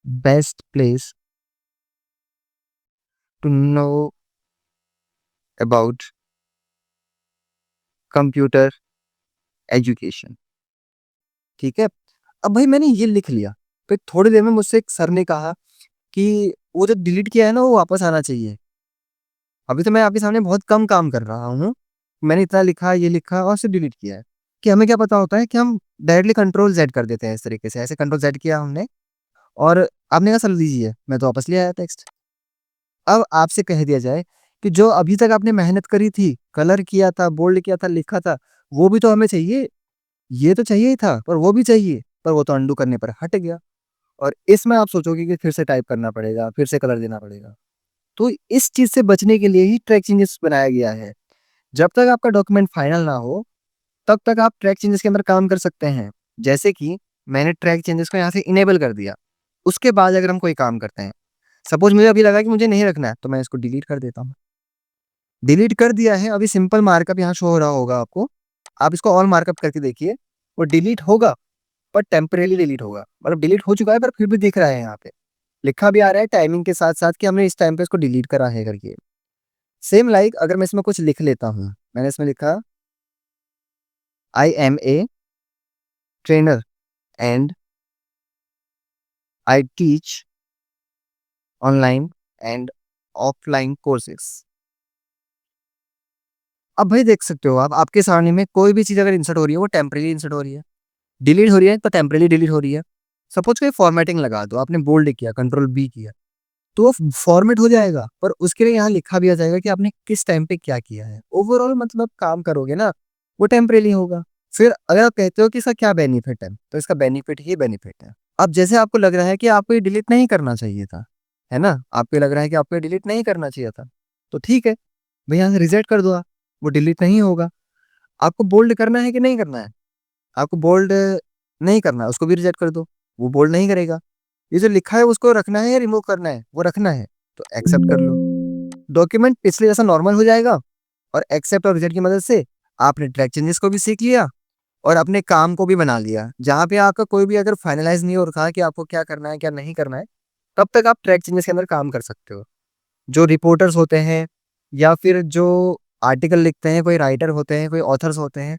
best place to know about computer education. ठीक है, अब भाई मैंने ये लिख लिया, फिर थोड़ी देर में मुझसे एक सर ने कहा कि वो जो डिलीट किया है ना वो वापस आना चाहिए। अभी तो मैं आपके सामने बहुत कम काम कर रहा हूँ, मैंने इतना लिखा, ये लिखा और सिर्फ डिलीट किया है। कि हमें क्या पता होता है कि हम डायरेक्टली कंट्रोल जेड कर देते हैं इस तरीके से, ऐसे कंट्रोल जेड किया हमने, और आपने कहा सर दीजिए, मैं तो वापस ले आया टेक्स्ट। अब आपसे कह दिया जाए कि जो अभी तक आपने मेहनत करी थी, कलर किया था, बोल्ड किया था, लिखा था, वो भी तो हमें चाहिए। ये तो चाहिए ही था पर वो भी चाहिए, पर वो तो अंडू करने पर हट गया, और इसमें आप सोचोगे कि फिर से टाइप करना पड़ेगा, फिर से कलर देना पड़ेगा। तो इस चीज से बचने के लिए ही ट्रैक चेंजेस बनाया गया है। जब तक आपका डॉक्यूमेंट फाइनल ना हो तब तक आप ट्रैक चेंजेस के अंदर काम कर सकते हैं। जैसे कि मैंने ट्रैक चेंजेस को यहाँ से इनेबल कर दिया, उसके बाद अगर हम कोई काम करते हैं, सपोज मुझे अभी लगा कि मुझे नहीं रखना है, तो मैं इसको डिलीट कर देता हूँ। डिलीट कर दिया है, अभी सिंपल मार्कअप यहाँ शो हो रहा होगा आपको, आप इसको ऑल मार्कअप करके देखिए, वो डिलीट होगा पर टेम्परेली डिलीट होगा, मतलब डिलीट हो चुका है पर फिर भी दिख रहा है, यहाँ पे लिखा भी आ रहा है टाइमिंग के साथ साथ कि हमने इस टाइम पे इसको डिलीट करा है करके। सेम लाइक अगर मैं इसमें कुछ लिख लेता हूँ, मैंने इसमें लिखा I am a trainer and I teach online and offline courses. अब भाई देख सकते हो आप, आपके सामने में कोई भी चीज़ अगर इंसर्ट हो रही है, वो टेम्परेरी इंसर्ट हो रही है। डिलीट हो रही है, तो टेम्परेरी डिलीट हो रही है। सपोज़ कोई फॉर्मेटिंग लगा दो, आपने बोल्ड किया, कंट्रोल बी किया, तो वो फॉर्मेट हो जाएगा, पर उसके लिए यहाँ लिखा भी आ जाएगा कि आपने किस टाइम पे क्या किया है। ओवरऑल मतलब काम करोगे ना, वो टेम्परेरी होगा। फिर अगर आप कहते हो कि इसका क्या बेनिफिट है, तो इसका बेनिफिट ही बेनिफिट है। अब जैसे आपको लग रहा है कि आपको ये डिलीट नहीं करना चाहिए था, है ना? आपको लग रहा है कि आपको ये डिलीट नहीं करना चाहिए था, तो ठीक है, भई यहाँ से रिजेक्ट कर दो आप, वो डिलीट नहीं होगा। आपको बोल्ड करना है कि नहीं करना है? आपको बोल्ड नहीं करना है, उसको भी रिजेक्ट कर दो, वो बोल्ड नहीं करेगा। ये जो लिखा है उसको रखना है या रिमूव करना है? वो रखना है, तो एक्सेप्ट कर लो। डॉक्यूमेंट पिछले जैसा नॉर्मल हो जाएगा और एक्सेप्ट और रिजेक्ट की मदद से आपने ट्रैक चेंजेस को भी सीख लिया और अपने काम को भी बना लिया। जहाँ पे आपका कोई भी अगर फाइनलाइज़ नहीं हो रखा कि आपको क्या करना है, क्या नहीं करना है, तब तक आप ट्रैक चेंजेस के अंदर काम कर सकते हो। जो रिपोर्टर्स होते हैं या फिर जो आर्टिकल लिखते हैं, कोई राइटर होते हैं, कोई ऑथर्स होते हैं,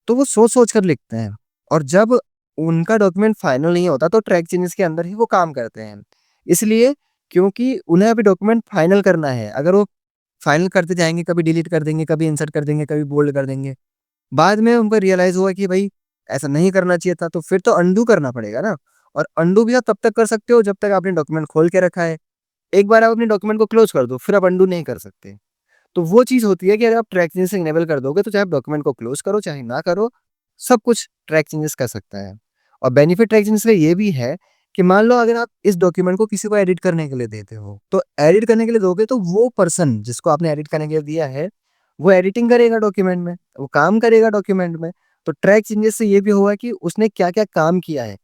तो वो सोच-सोच कर लिखते हैं और जब उनका डॉक्यूमेंट फाइनल नहीं होता तो ट्रैक चेंजेस के अंदर ही वो काम करते हैं। इसलिए क्योंकि उन्हें अभी डॉक्यूमेंट फाइनल करना है, अगर वो फाइनल करते जाएँगे, कभी डिलीट कर देंगे, कभी इंसर्ट कर देंगे, कभी बोल्ड कर देंगे। बाद में उनको रियलाइज़ हुआ कि भई ऐसा नहीं करना चाहिए था, तो फिर तो अनडू करना पड़ेगा ना, और अनडू भी आप तब तक कर सकते हो जब तक आपने डॉक्यूमेंट खोल के रखा है। एक बार आप अपने डॉक्यूमेंट को क्लोज़ कर दो, फिर आप अनडू नहीं कर सकते। तो वो चीज़ होती है कि अगर आप ट्रैक चेंजेस इनेबल कर दोगे, तो चाहे आप डॉक्यूमेंट को क्लोज़ करो, चाहे ना करो, सब कुछ ट्रैक चेंजेस कर सकता है। और बेनिफिट ट्रैक चेंजेस का ये भी है कि मान लो अगर आप इस डॉक्यूमेंट को किसी को एडिट करने के लिए देते हो, तो एडिट करने के लिए दोगे तो वो पर्सन जिसको आपने एडिट करने के लिए दिया है, वो एडिटिंग करेगा डॉक्यूमेंट में, वो काम करेगा डॉक्यूमेंट में। तो ट्रैक चेंजेस से ये भी हुआ कि उसने क्या-क्या काम किया है।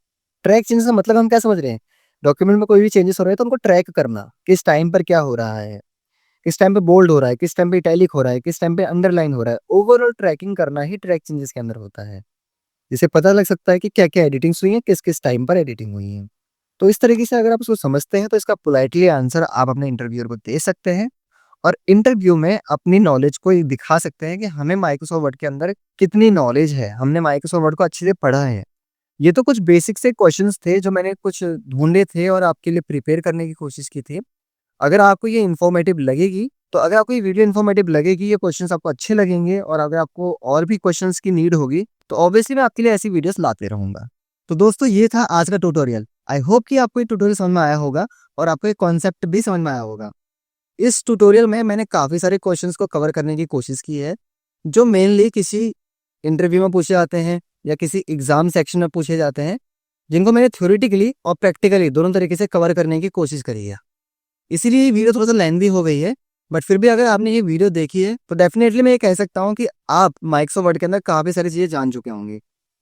ट्रैक चेंजेस का मतलब हम क्या समझ रहे हैं? डॉक्यूमेंट में कोई भी चेंजेस हो रहे हैं तो उनको ट्रैक करना, किस टाइम पर क्या हो रहा है, किस टाइम पे बोल्ड हो रहा है, किस टाइम पे इटैलिक हो रहा है, किस टाइम पे अंडरलाइन हो रहा है। ओवरऑल ट्रैकिंग करना ही ट्रैक चेंजेस के अंदर होता है। जिससे पता लग सकता है कि क्या-क्या एडिटिंग्स हुई हैं, किस-किस टाइम पर एडिटिंग हुई है। तो इस तरीके से अगर आप उसको समझते हैं, तो इसका पोलाइटली आंसर आप अपने इंटरव्यूअर को दे सकते हैं और इंटरव्यू में अपनी नॉलेज को ये दिखा सकते हैं कि हमें माइक्रोसॉफ्ट वर्ड के अंदर कितनी नॉलेज है, हमने माइक्रोसॉफ्ट वर्ड को अच्छे से पढ़ा है। ये तो कुछ बेसिक से क्वेश्चंस थे जो मैंने कुछ ढूँढे थे और आपके लिए प्रिपेयर करने की कोशिश की थी। अगर आपको ये इन्फॉर्मेटिव लगेगी, तो अगर आपको ये वीडियो इन्फॉर्मेटिव लगेगी, ये क्वेश्चंस आपको अच्छे लगेंगे और अगर आपको और भी क्वेश्चंस की नीड होगी, तो ऑब्वियसली मैं आपके लिए ऐसी वीडियोस लाते रहूँगा। तो दोस्तों ये था आज का ट्यूटोरियल। आई होप कि आपको ये ट्यूटोरियल समझ में आया होगा और आपको ये कॉन्सेप्ट भी समझ में आया होगा। इस ट्यूटोरियल में मैंने काफ़ी सारे क्वेश्चंस को कवर करने की कोशिश की है, जो मेनली किसी इंटरव्यू में पूछे जाते हैं या किसी एग्ज़ाम सेक्शन में पूछे जाते हैं, जिनको मैंने थ्योरेटिकली और प्रैक्टिकली दोनों तरीके से कवर करने की कोशिश करी है। इसीलिए ये वीडियो थोड़ा-सा लेंथी हो गई है, बट फिर भी अगर आपने ये वीडियो देखी है, तो डेफ़िनेटली मैं ये कह सकता हूँ कि आप माइक्रोसॉफ्ट वर्ड के अंदर काफ़ी सारी चीज़ें जान चुके होंगे।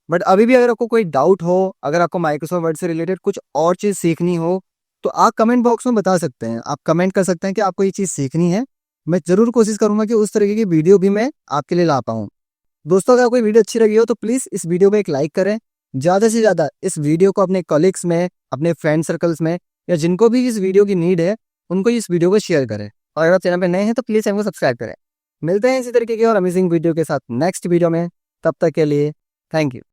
बट अभी भी अगर आपको कोई डाउट हो, अगर आपको माइक्रोसॉफ्ट वर्ड से रिलेटेड कुछ और चीज़ सीखनी हो, तो आप कमेंट बॉक्स में बता सकते हैं। आप कमेंट कर सकते हैं कि आपको ये चीज़ सीखनी है। मैं ज़रूर कोशिश करूँगा कि उस तरीके की वीडियो भी मैं आपके लिए ला पाऊँ। दोस्तों अगर आपको ये वीडियो अच्छी लगी हो, तो प्लीज़ इस वीडियो को एक लाइक करें। ज़्यादा से ज़्यादा इस वीडियो को अपने कलीग्स में, अपने फ्रेंड सर्कल्स में या जिनको भी इस वीडियो की नीड है, उनको इस वीडियो को शेयर करें और अगर आप चैनल पे नए हैं तो प्लीज़ चैनल को सब्सक्राइब करें। मिलते हैं इसी तरीके की और अमेजिंग वीडियो के साथ नेक्स्ट वीडियो में। तब तक के लिए थैंक यू।